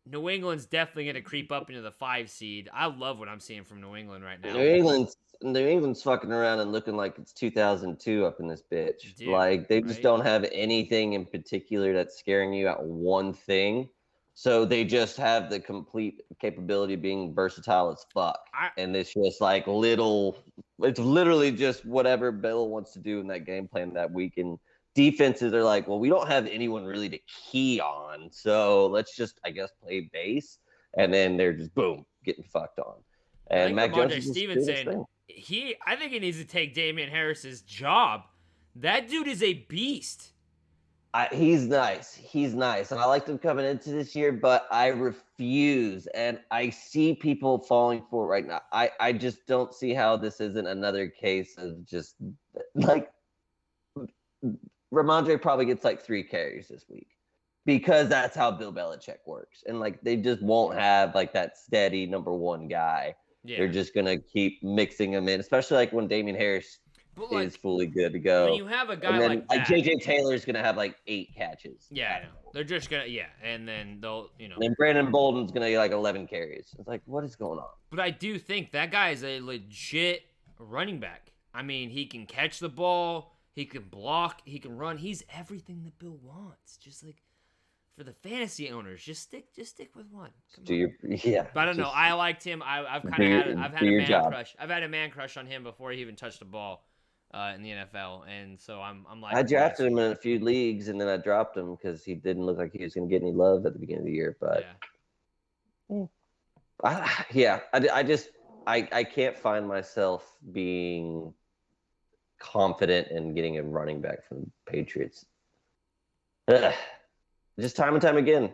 Speaker 1: New England's definitely going to creep up into the 5 seed. I love what I'm seeing from New England right now.
Speaker 2: New England's fucking around and looking like it's 2002 up in this bitch.
Speaker 1: Dude,
Speaker 2: like they just don't have anything in particular that's scaring you at one thing. So they just have the complete capability of being versatile as fuck. And it's just like it's literally just whatever Bill wants to do in that game plan that week. And defenses are like, well, we don't have anyone really to key on. So let's just, I guess, play base. And then they're just, boom, getting fucked on. And Mac Jones is
Speaker 1: Stevenson, I think he needs to take Damian Harris's job. That dude is a beast.
Speaker 2: He's nice. And I liked him coming into this year, but I refuse. And I see people falling for it right now. I just don't see how this isn't another case of just like Ramondre probably gets like 3 carries this week because that's how Bill Belichick works. And like they just won't have like that steady number 1 guy. Yeah. They're just going to keep mixing them in, especially like when Damian Harris is fully good to go.
Speaker 1: When you have a guy like that,
Speaker 2: JJ Taylor's gonna have like 8 catches.
Speaker 1: Yeah, I know. They're just gonna and then they'll
Speaker 2: And then Brandon Bolden's gonna get like 11 carries. It's like, what is going on?
Speaker 1: But I do think that guy is a legit running back. I mean, he can catch the ball, he can block, he can run. He's everything that Bill wants. Just like for the fantasy owners, just stick with one.
Speaker 2: But
Speaker 1: I don't know. I liked him. I've had a man crush. I've had a man crush on him before he even touched the ball. In the NFL, and so I'm like
Speaker 2: I drafted him in a few leagues, and then I dropped him because he didn't look like he was going to get any love at the beginning of the year. But I can't find myself being confident in getting a running back from the Patriots. Just time and time again,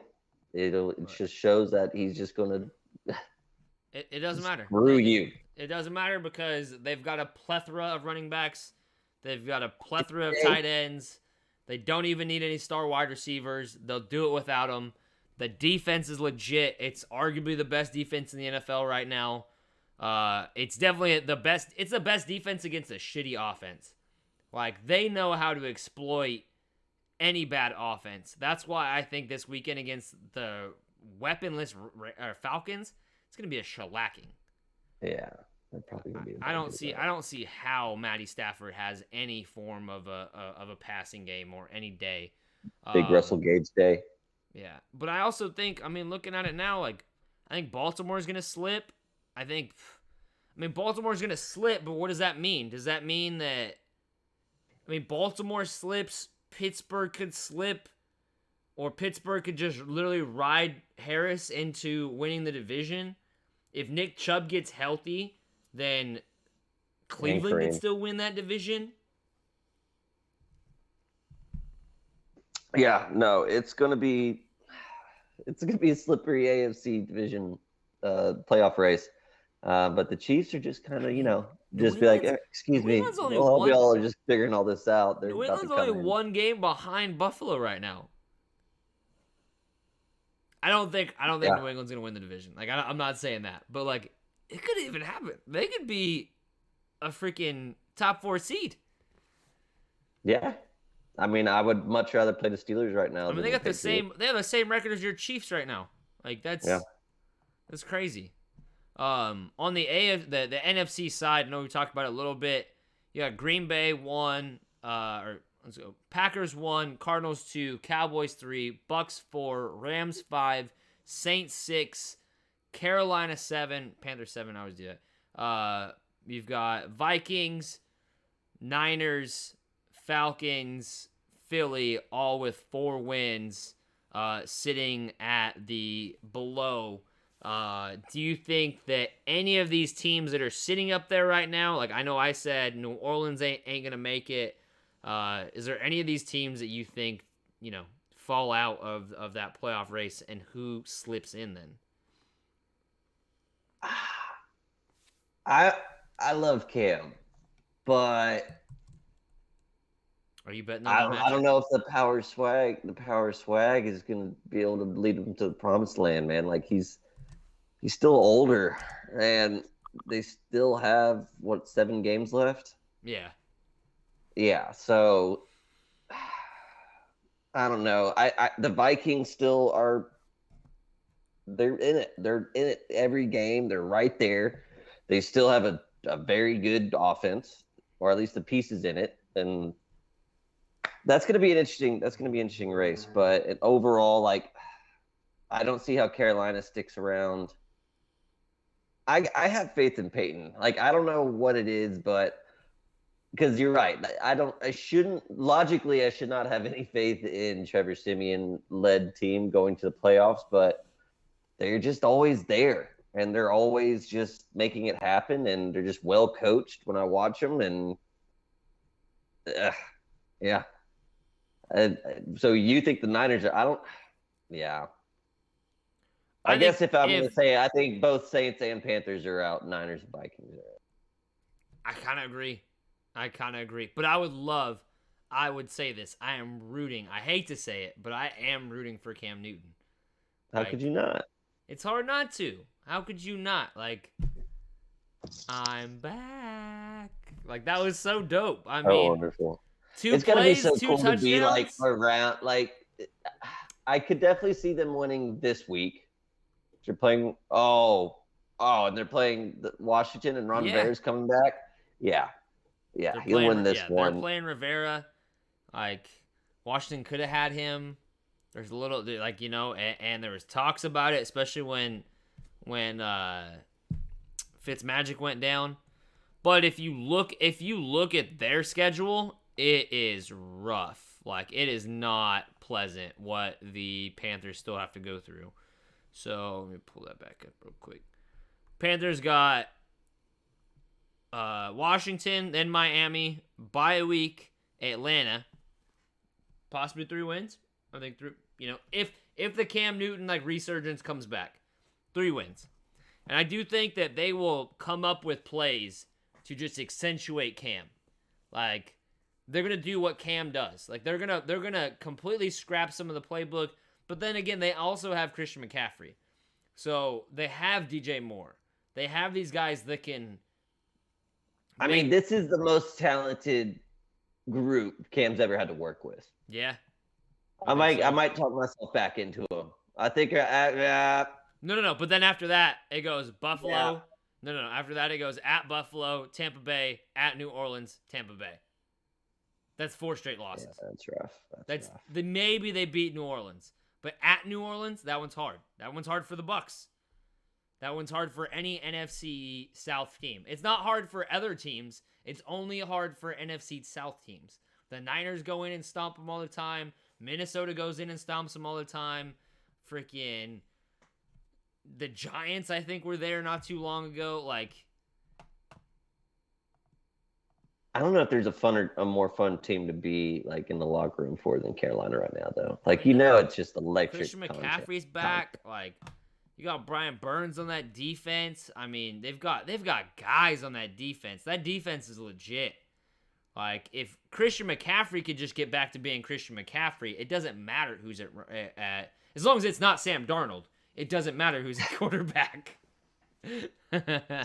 Speaker 2: it just shows that he's just going to.
Speaker 1: It doesn't matter.
Speaker 2: Screw you.
Speaker 1: It doesn't matter because they've got a plethora of running backs. They've got a plethora of tight ends. They don't even need any star wide receivers. They'll do it without them. The defense is legit. It's arguably the best defense in the NFL right now. It's definitely the best. It's the best defense against a shitty offense. Like, they know how to exploit any bad offense. That's why I think this weekend against the weaponless Falcons, it's going to be a shellacking.
Speaker 2: Yeah, they're probably gonna be.
Speaker 1: I don't see how Matty Stafford has any form of a passing game or any day.
Speaker 2: Big Russell Gage day.
Speaker 1: Yeah, but I also think, I mean, looking at it now, like I think Baltimore's gonna slip. Baltimore's gonna slip, but what does that mean? Does that mean that? Baltimore slips, Pittsburgh could slip, or Pittsburgh could just literally ride Harris into winning the division. If Nick Chubb gets healthy, then Cleveland can still win that division.
Speaker 2: Yeah, no, it's gonna be a slippery AFC division playoff race. But the Chiefs are just kind of, just be like, excuse me, we all are just figuring all this out.
Speaker 1: New England's only 1 game behind Buffalo right now. I don't think New England's gonna win the division. Like I'm not saying that, but like it could even happen. They could be a freaking top 4 seed.
Speaker 2: Yeah, I would much rather play the Steelers right now.
Speaker 1: They got the same. They have the same record as your Chiefs right now. Like that's crazy. On the the NFC side, I know we talked about it a little bit. You got Green Bay 1, let's go. Packers 1, Cardinals 2, Cowboys 3, Bucks 4, Rams 5, Saints 6, Carolina 7, Panthers 7. I always do that. You've got Vikings, Niners, Falcons, Philly, all with 4 wins, sitting at the below. Do you think that any of these teams that are sitting up there right now, like I know I said New Orleans ain't gonna make it. Is there any of these teams that you think, fall out of that playoff race, and who slips in then?
Speaker 2: I love Cam, but
Speaker 1: are you betting on that?
Speaker 2: I don't know if the power swag is going to be able to lead him to the promised land, man. Like he's still older, and they still have 7 games left.
Speaker 1: Yeah.
Speaker 2: yeah. So I don't know. The Vikings still are. They're in it. They're in it every game. They're right there. They still have a very good offense, or at least the pieces in it, and that's going to be an interesting race. But overall, like, I don't see how Carolina sticks around. I have faith in Peyton. Like, I don't know what it is, but because you're right, I shouldn't logically I should not have any faith in Trevor Simeon led team going to the playoffs, but they're just always there and they're always just making it happen, and they're just well coached when I watch them, and yeah. So you think the Niners are? I don't. Yeah. I guess if I'm going to say, I think both Saints and Panthers are out. Niners and Vikings are out.
Speaker 1: I kind of agree. But I would say this. I am rooting. I hate to say it, but I am rooting for Cam Newton.
Speaker 2: How could you not?
Speaker 1: It's hard not to. How could you not? Like, I'm back. Like, that was so dope. I mean,
Speaker 2: wonderful.
Speaker 1: It's going to be so cool
Speaker 2: touchdowns. To be like around. Like, I could definitely see them winning this week. They're playing. And they're playing Washington, and Ron Rivera's coming back. Yeah, he'll win this one.
Speaker 1: They're playing Rivera. Like, Washington could have had him. There's a little, like, and there was talks about it, especially when Fitzmagic went down. But if you look at their schedule, it is rough. Like, it is not pleasant what the Panthers still have to go through. So let me pull that back up real quick. Panthers got Washington, then Miami, bye week, Atlanta, possibly 3 wins. I think 3. If the Cam Newton resurgence comes back, 3 wins, and I do think that they will come up with plays to just accentuate Cam. Like, they're gonna do what Cam does. Like, they're gonna completely scrap some of the playbook. But then again, they also have Christian McCaffrey. So they have DJ Moore. They have these guys that can...
Speaker 2: I mean, this is the most talented group Cam's ever had to work with.
Speaker 1: Yeah.
Speaker 2: I might talk myself back into him. I think...
Speaker 1: No. But then after that, it goes Buffalo. Yeah. No. After that, it goes at Buffalo, Tampa Bay, at New Orleans, Tampa Bay. That's 4 straight losses.
Speaker 2: Yeah, that's rough. That's rough.
Speaker 1: Maybe they beat New Orleans. But at New Orleans, that one's hard. That one's hard for the Bucs. That one's hard for any NFC South team. It's not hard for other teams. It's only hard for NFC South teams. The Niners go in and stomp them all the time. Minnesota goes in and stomps them all the time. Freaking the Giants, I think, were there not too long ago. Like,
Speaker 2: I don't know if there's a more fun team to be in the locker room for than Carolina right now, though. It's just electric.
Speaker 1: Christian McCaffrey's back. Like, you got Brian Burns on that defense. I mean, they've got guys on that defense. That defense is legit. Like, if Christian McCaffrey could just get back to being Christian McCaffrey, it doesn't matter who's at as long as it's not Sam Darnold. It doesn't matter who's at quarterback.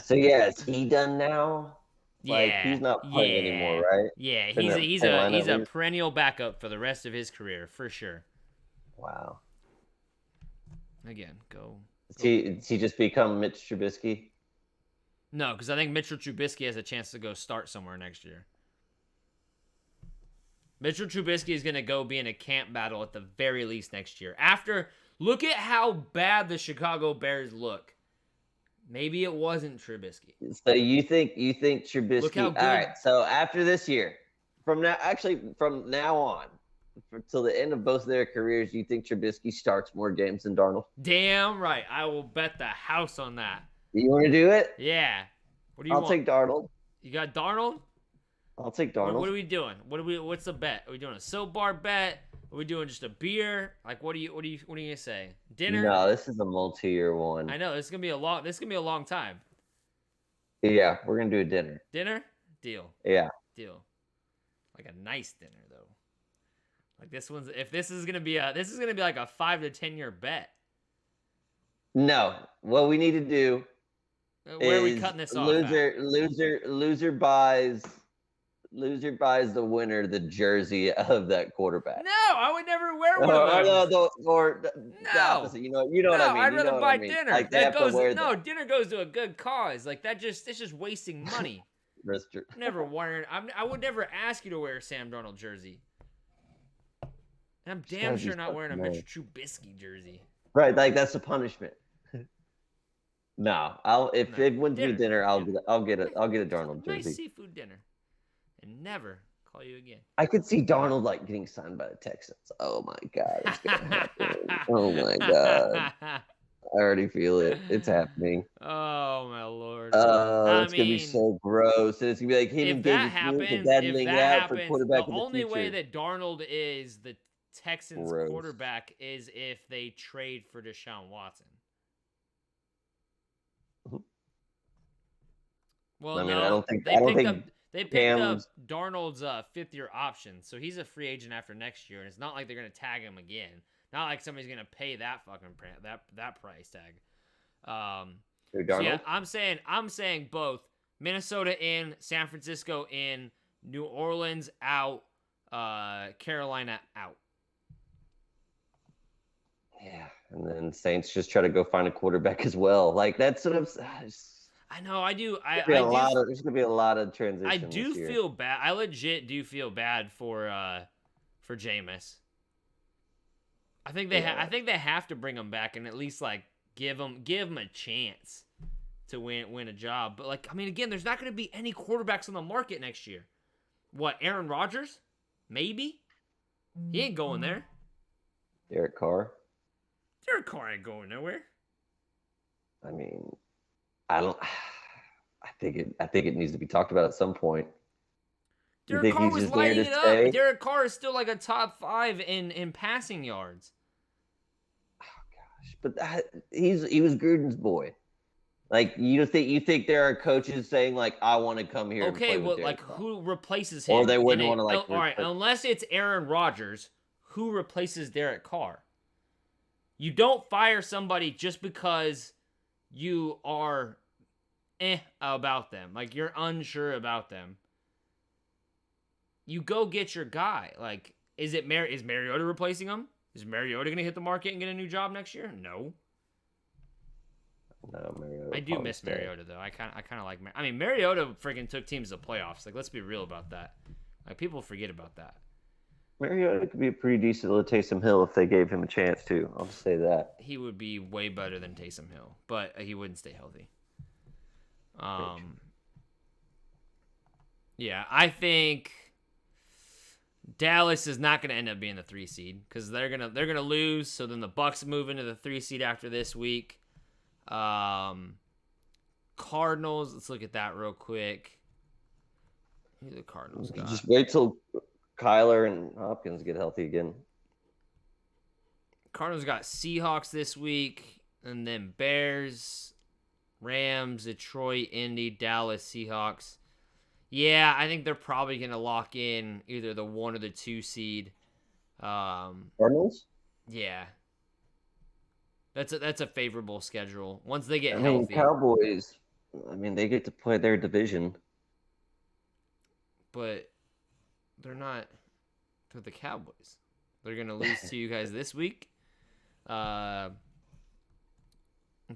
Speaker 2: So yeah, is he done now? He's not playing anymore, right?
Speaker 1: Yeah, he's a perennial backup for the rest of his career, for sure.
Speaker 2: Wow.
Speaker 1: Again, go.
Speaker 2: Does he just become Mitch Trubisky?
Speaker 1: No, because I think Mitchell Trubisky has a chance to go start somewhere next year. Mitchell Trubisky is going to go be in a camp battle at the very least next year. Look at how bad the Chicago Bears look. Maybe it wasn't Trubisky.
Speaker 2: So you think Trubisky?
Speaker 1: Look how good.
Speaker 2: All right. So after this year, from now on, till the end of both of their careers, you think Trubisky starts more games than Darnold?
Speaker 1: Damn right. I will bet the house on that.
Speaker 2: You want to do it?
Speaker 1: Yeah. What do you want?
Speaker 2: I'll take Darnold.
Speaker 1: You got Darnold?
Speaker 2: I'll take Darnold.
Speaker 1: What are we doing? What's the bet? Are we doing a soap bar bet? Are we doing just a beer? Like, what are you gonna say? Dinner?
Speaker 2: No, this is a multi-year one.
Speaker 1: I know this is gonna be a long time.
Speaker 2: Yeah, we're gonna do a dinner.
Speaker 1: Dinner? Deal.
Speaker 2: Yeah.
Speaker 1: Deal. Like a nice dinner though. Like this is gonna be like a 5 to 10 year bet.
Speaker 2: No, what we need to do.
Speaker 1: Where are we cutting this off?
Speaker 2: Loser buys loser buys the winner the jersey of that quarterback.
Speaker 1: No, I would never wear one of those.
Speaker 2: Or the opposite. You know what I mean.
Speaker 1: I'd
Speaker 2: You
Speaker 1: rather
Speaker 2: know what
Speaker 1: buy
Speaker 2: I mean.
Speaker 1: dinner.
Speaker 2: Like they have to wear that.
Speaker 1: Dinner goes to a good cause. Like it's just wasting money.
Speaker 2: Never
Speaker 1: wearing. I would never ask you to wear a Sam Darnold jersey. And I'm damn sure not wearing a Mitchell Trubisky jersey.
Speaker 2: Right, like that's the punishment. No, if it wins me dinner, I'll get a Darnold jersey.
Speaker 1: Nice seafood dinner, and never call you again.
Speaker 2: I could see Darnold like getting signed by the Texans. Oh my god, it's gonna happen. Oh my god, I already feel it. It's happening.
Speaker 1: Oh my lord.
Speaker 2: It's gonna be so gross. It's gonna be like
Speaker 1: if that happens, the only way that Darnold is the Texans quarterback is if they trade for Deshaun Watson. Well, I don't think they picked up Darnold's fifth-year option, so he's a free agent after next year, and it's not like they're gonna tag him again. Not like somebody's gonna pay that fucking that price tag. So yeah, I'm saying both Minnesota in, San Francisco in, New Orleans out, Carolina out.
Speaker 2: Yeah, and then Saints just try to go find a quarterback as well. Like that's what I'm.
Speaker 1: I know. I do.
Speaker 2: There's gonna be a lot of transition.
Speaker 1: I do feel bad. I legit do feel bad for Jameis. I think they have to bring him back and at least like give him a chance to win a job. But like, I mean, again, there's not going to be any quarterbacks on the market next year. What, Aaron Rodgers? Maybe. He ain't going there.
Speaker 2: Derek Carr
Speaker 1: ain't going nowhere.
Speaker 2: I mean, I think it needs to be talked about at some point.
Speaker 1: Derek Carr was lighting it up. Derek Carr is still like a top 5 in passing yards.
Speaker 2: Oh gosh, but he was Gruden's boy. Like you think there are coaches saying like I want to come here?
Speaker 1: Okay,
Speaker 2: and play with
Speaker 1: like
Speaker 2: Carr.
Speaker 1: Who replaces him?
Speaker 2: Or they wouldn't want to like.
Speaker 1: All right, unless it's Aaron Rodgers, who replaces Derek Carr? You don't fire somebody just because you are about them. Like you're unsure about them. You go get your guy. Like, is Mariota replacing him? Is Mariota going to hit the market and get a new job next year? No.
Speaker 2: No, Mariota.
Speaker 1: I do miss Mariota though. I kind of like. I mean, Mariota freaking took teams to playoffs. Like, let's be real about that. Like, people forget about that.
Speaker 2: Mariota could be a pretty decent little Taysom Hill if they gave him a chance too. I'll just say that.
Speaker 1: He would be way better than Taysom Hill, but he wouldn't stay healthy. Yeah, I think Dallas is not going to end up being the 3 seed because they're gonna lose. So then the Bucs move into the 3 seed after this week. Cardinals. Let's look at that real quick. Who the Cardinals got?
Speaker 2: Just wait till Kyler and Hopkins get healthy again.
Speaker 1: Cardinals got Seahawks this week, and then Bears, Rams, Detroit, Indy, Dallas, Seahawks. Yeah, I think they're probably going to lock in either the 1 or the 2 seed.
Speaker 2: Cardinals?
Speaker 1: Yeah. That's a favorable schedule. Once they get healthy.
Speaker 2: Cowboys, they get to play their division.
Speaker 1: But they're not. They're the Cowboys. They're going to lose to you guys this week. Let's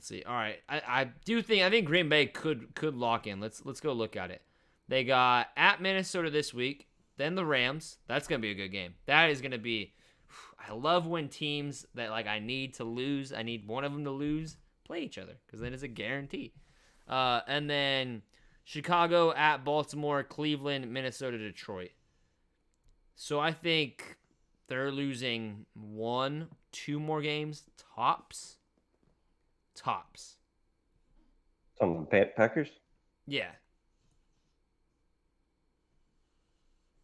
Speaker 1: see. All right. I think Green Bay could lock in. Let's go look at it. They got at Minnesota this week, then the Rams. That's going to be a good game. That is going to be I love when teams that like I need to lose, I need one of them to lose, play each other because then it's a guarantee. And then Chicago at Baltimore, Cleveland, Minnesota, Detroit. So I think they're losing 1, 2 more games tops.
Speaker 2: Some Packers?
Speaker 1: Yeah.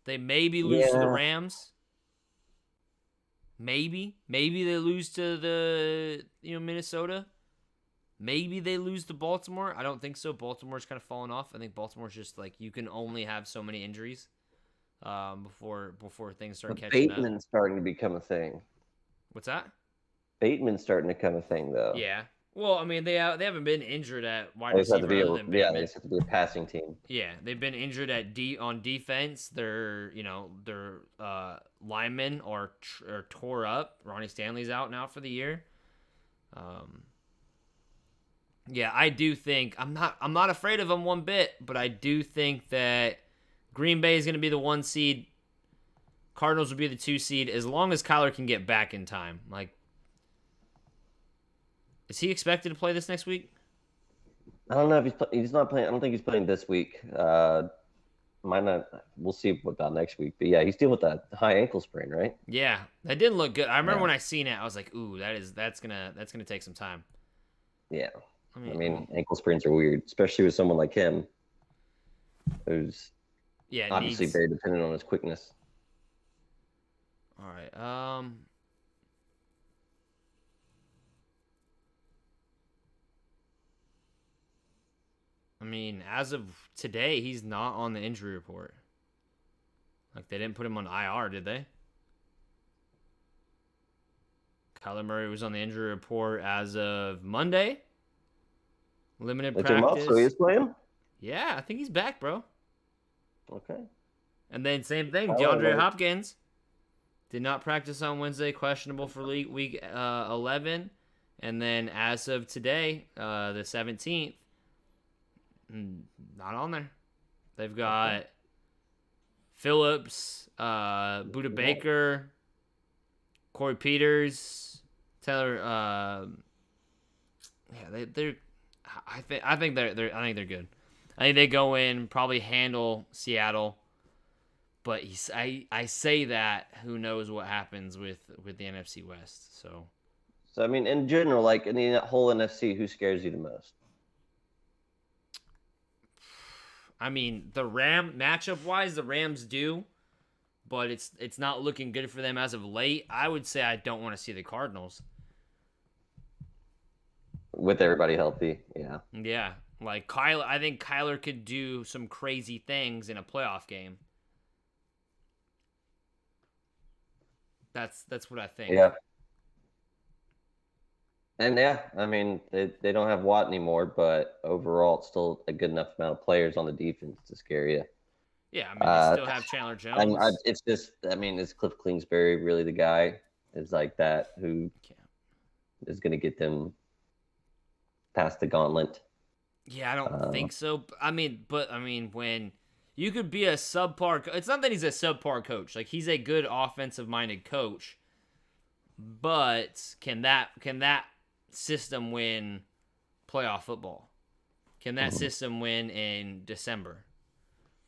Speaker 1: They maybe lose to the Rams. Maybe they lose to the Minnesota. Maybe they lose to Baltimore. I don't think so. Baltimore's kind of fallen off. I think Baltimore's just like you can only have so many injuries before things start catching up.
Speaker 2: Bateman's starting to become a thing.
Speaker 1: What's that?
Speaker 2: Bateman's starting to become a thing though.
Speaker 1: Yeah. Well, I mean, they haven't been injured at wide
Speaker 2: They just have to
Speaker 1: receiver
Speaker 2: be
Speaker 1: other than
Speaker 2: they
Speaker 1: Bateman.
Speaker 2: just have to be a passing team.
Speaker 1: Yeah, they've been injured at on defense. Their linemen are tore up. Ronnie Stanley's out now for the year. Um, yeah, I do think I'm not afraid of them one bit, but I do think that Green Bay is going to be the 1 seed. Cardinals will be the 2 seed as long as Kyler can get back in time. Like, is he expected to play this next week?
Speaker 2: I don't know if he's not playing. I don't think he's playing this week. Might not. We'll see about next week. But yeah, he's dealing with that high ankle sprain, right?
Speaker 1: Yeah, that didn't look good. I remember
Speaker 2: Yeah.
Speaker 1: when I seen it, I was like, "Ooh, that's gonna take some time."
Speaker 2: Yeah.
Speaker 1: I
Speaker 2: I
Speaker 1: mean,
Speaker 2: mean, ankle sprains are weird, especially with someone like him, who's
Speaker 1: yeah, it
Speaker 2: obviously
Speaker 1: needs.
Speaker 2: very dependent on his quickness.
Speaker 1: All right. I mean, as of today, he's not on the injury report. Like, they didn't put him on IR, did they? Kyler Murray was on the injury report as of Monday. Limited
Speaker 2: They took him off, so he
Speaker 1: practice.
Speaker 2: is playing.
Speaker 1: Yeah, I think he's back, bro.
Speaker 2: Okay.
Speaker 1: And then same thing,
Speaker 2: Kyler
Speaker 1: DeAndre
Speaker 2: Murray.
Speaker 1: Hopkins did not practice on Wednesday, questionable for week 11. And then as of today, the 17th, not on there. They've got
Speaker 2: Okay.
Speaker 1: Phillips, Buda Baker, Corey Peters, Taylor. Yeah, they're. I think they're good. I think they go in, probably handle Seattle. But I say that, who knows what happens with the NFC West. So
Speaker 2: So I mean, in general, like in the whole NFC, who scares you the most?
Speaker 1: I mean, the matchup wise, the Rams do, but it's not looking good for them as of late. I would say I don't want to see the Cardinals.
Speaker 2: With everybody healthy, yeah.
Speaker 1: Yeah, like Kyler, I think Kyler could do some crazy things in a playoff game. That's what I think.
Speaker 2: Yeah. And yeah, I mean, they don't have Watt anymore, but overall, it's still a good enough amount of players on the defense to scare you.
Speaker 1: Yeah, I mean they still have Chandler Jones.
Speaker 2: It's just, I mean, is Cliff Kingsbury really the guy? Is like that who is going to get them past the gauntlet?
Speaker 1: Yeah, I don't think so. I mean, when you could be a subpar, it's not that he's a subpar coach. Like, he's a good offensive minded coach, but can that system win playoff football? Can that system win in December?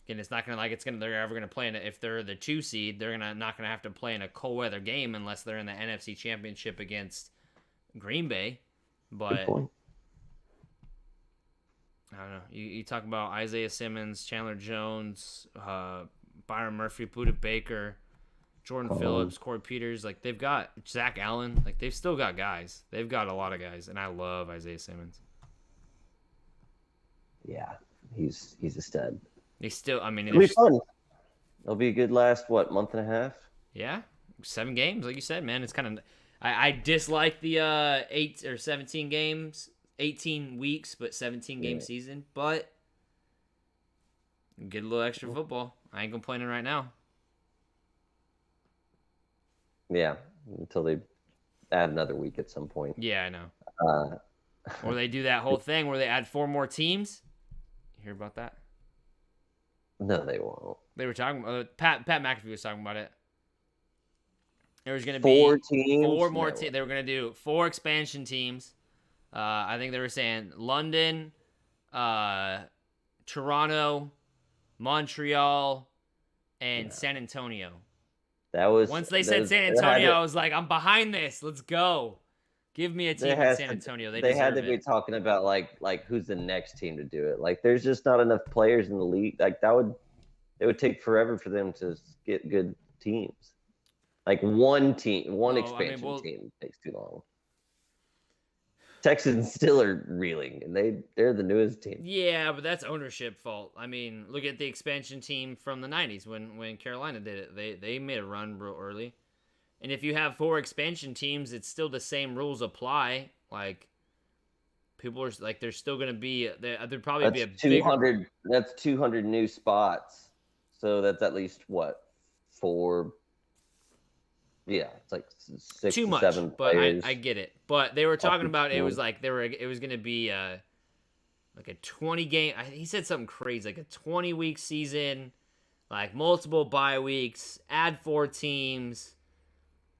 Speaker 1: And it's not gonna they're ever gonna play in it. If they're the 2 seed, they're not gonna have to play in a cold weather game unless they're in the NFC Championship against Green Bay. But I don't know. You talk about Isaiah Simmons, Chandler Jones, Byron Murphy, Buda Baker, Jordan Phillips, Corey Peters. Like, they've got Zach Allen. Like, they've still got guys. They've got a lot of guys, and I love Isaiah Simmons.
Speaker 2: Yeah, he's a stud.
Speaker 1: They still, I mean,
Speaker 2: it'll be fun. It'll be a good last month and a half.
Speaker 1: Yeah, 7 games, like you said, man. It's kind of, I dislike the 8 or 17 games, 18 weeks, but 17 game season. But get a little extra football. I ain't complaining right now.
Speaker 2: Yeah, until they add another week at some point.
Speaker 1: Yeah, I know. Or they do that whole thing where they add 4 more teams. You hear about that?
Speaker 2: No, they won't.
Speaker 1: They were talking about Pat McAfee was talking about it. There was going to
Speaker 2: be 4
Speaker 1: more teams. They were going to do 4 expansion teams. I think they were saying London, Toronto, Montreal, and San Antonio.
Speaker 2: That was
Speaker 1: once they said San Antonio, I was like, I'm behind this. Let's go. Give me a team in San Antonio. They
Speaker 2: had to be talking about like who's the next team to do it. Like, there's just not enough players in the league. Like, it would take forever for them to get good teams. Like, one expansion team takes too long. Texans still are reeling, and they're the newest team.
Speaker 1: Yeah, but that's ownership fault. I mean, look at the expansion team from the 90s when Carolina did it. They made a run real early. And if you have 4 expansion teams, it's still the same rules apply. Like, People are like, there's still going to be there'd probably be a
Speaker 2: 200.
Speaker 1: bigger.
Speaker 2: That's 200 new spots. So that's at least what, 4. Yeah, it's like 6
Speaker 1: Too
Speaker 2: to
Speaker 1: much,
Speaker 2: 7
Speaker 1: but
Speaker 2: players.
Speaker 1: I get it. But they were talking about it was
Speaker 2: team.
Speaker 1: like it was going to be like a 20 game. He said something crazy, like a 20-week season, like multiple bye weeks, add 4 teams.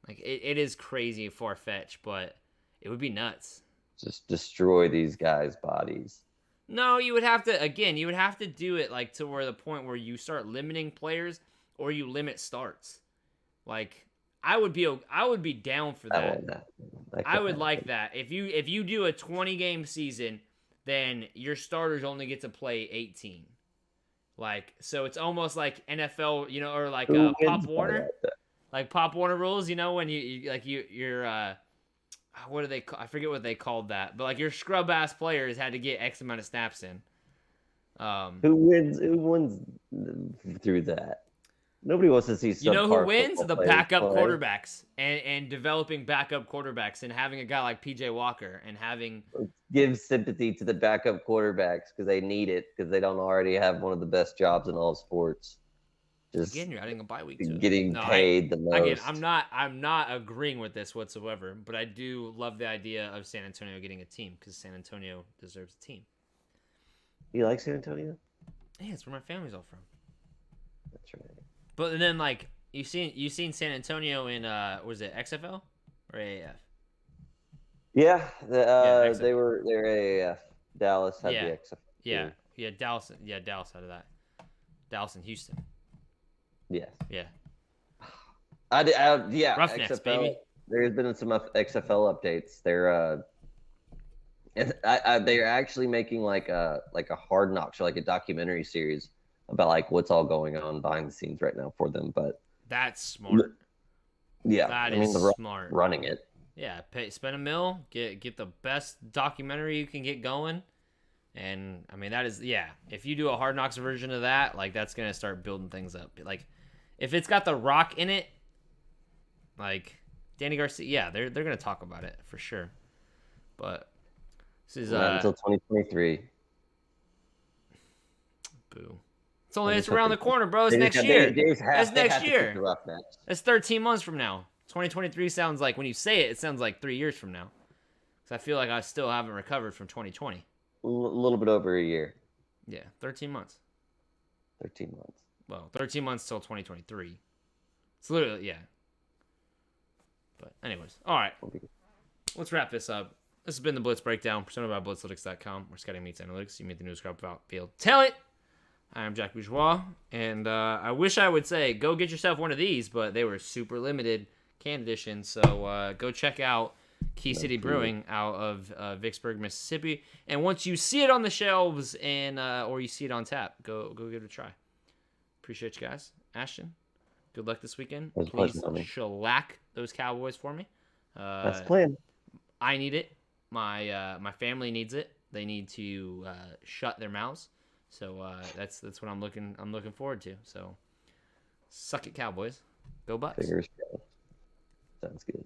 Speaker 1: Like it is crazy far fetched, but it would be nuts.
Speaker 2: Just destroy these guys' bodies.
Speaker 1: No, you would have to do it like to where the point where you start limiting players or you limit starts. Like I would be down for that. I would like that. If you do a 20 game season, then your starters only get to play 18. Like so it's almost like NFL, or like Pop Warner. Like Pop Warner rules, when you're what do they I forget what they called that, but like your scrub ass players had to get X amount of snaps in.
Speaker 2: Who wins through that? Nobody wants to see subpar.
Speaker 1: You know who wins? The backup
Speaker 2: play.
Speaker 1: quarterbacks and developing backup quarterbacks and having a guy like PJ Walker and having
Speaker 2: give sympathy to the backup quarterbacks because they need it because they don't already have one of the best jobs in all sports. Just
Speaker 1: again, you're adding a bye week
Speaker 2: to getting paid the most.
Speaker 1: Again, I'm not agreeing with this whatsoever, but I do love the idea of San Antonio getting a team because San Antonio deserves a team.
Speaker 2: You like San Antonio?
Speaker 1: Yeah, it's where my family's all from.
Speaker 2: That's right.
Speaker 1: But then, like, you seen San Antonio in was it XFL or AAF?
Speaker 2: Yeah, they're AAF. Dallas had the XFL.
Speaker 1: Yeah, Dallas out of that. Dallas and Houston.
Speaker 2: Yes.
Speaker 1: Yeah.
Speaker 2: Yeah.
Speaker 1: Roughnecks,
Speaker 2: XFL,
Speaker 1: baby.
Speaker 2: There's been some XFL updates. They're actually making like a Hard Knocks or like a documentary series about like what's all going on behind the scenes right now for them. But
Speaker 1: that's smart.
Speaker 2: Yeah,
Speaker 1: that is smart.
Speaker 2: Running it.
Speaker 1: Yeah, spend $1 million, get the best documentary you can get going. And I mean that is if you do a Hard Knocks version of that, like that's gonna start building things up. Like if it's got The Rock in it, like Danny Garcia, they're gonna talk about it for sure. But this is
Speaker 2: not until 2023.
Speaker 1: Boo. It's around the corner, bro. It's next year. That's next year. That's 13 months from now. 2023 sounds like, when you say it, it sounds like 3 years from now. Because I feel like I still haven't recovered from 2020.
Speaker 2: A little bit over a year.
Speaker 1: Yeah, 13 months.
Speaker 2: 13 months.
Speaker 1: Well, 13 months till 2023. It's literally, yeah. But anyways, all right. Let's wrap this up. This has been the Blitz Breakdown, presented by Blitzlytics.com, where scouting meets analytics. You meet the news crowd about field talent. I am Jack Bourgeois, and I wish I would say go get yourself one of these, but they were super limited can edition. So go check out Key City Brewing out of Vicksburg, Mississippi. And once you see it on the shelves or you see it on tap, go give it a try. Appreciate you guys. Ashton, good luck this weekend. Please shellac those Cowboys for me.
Speaker 2: That's the plan.
Speaker 1: I need it. My family needs it. They need to shut their mouths. So that's what I'm looking forward to. So suck it, Cowboys. Go Bucks.
Speaker 2: Fingers crossed. Sounds good.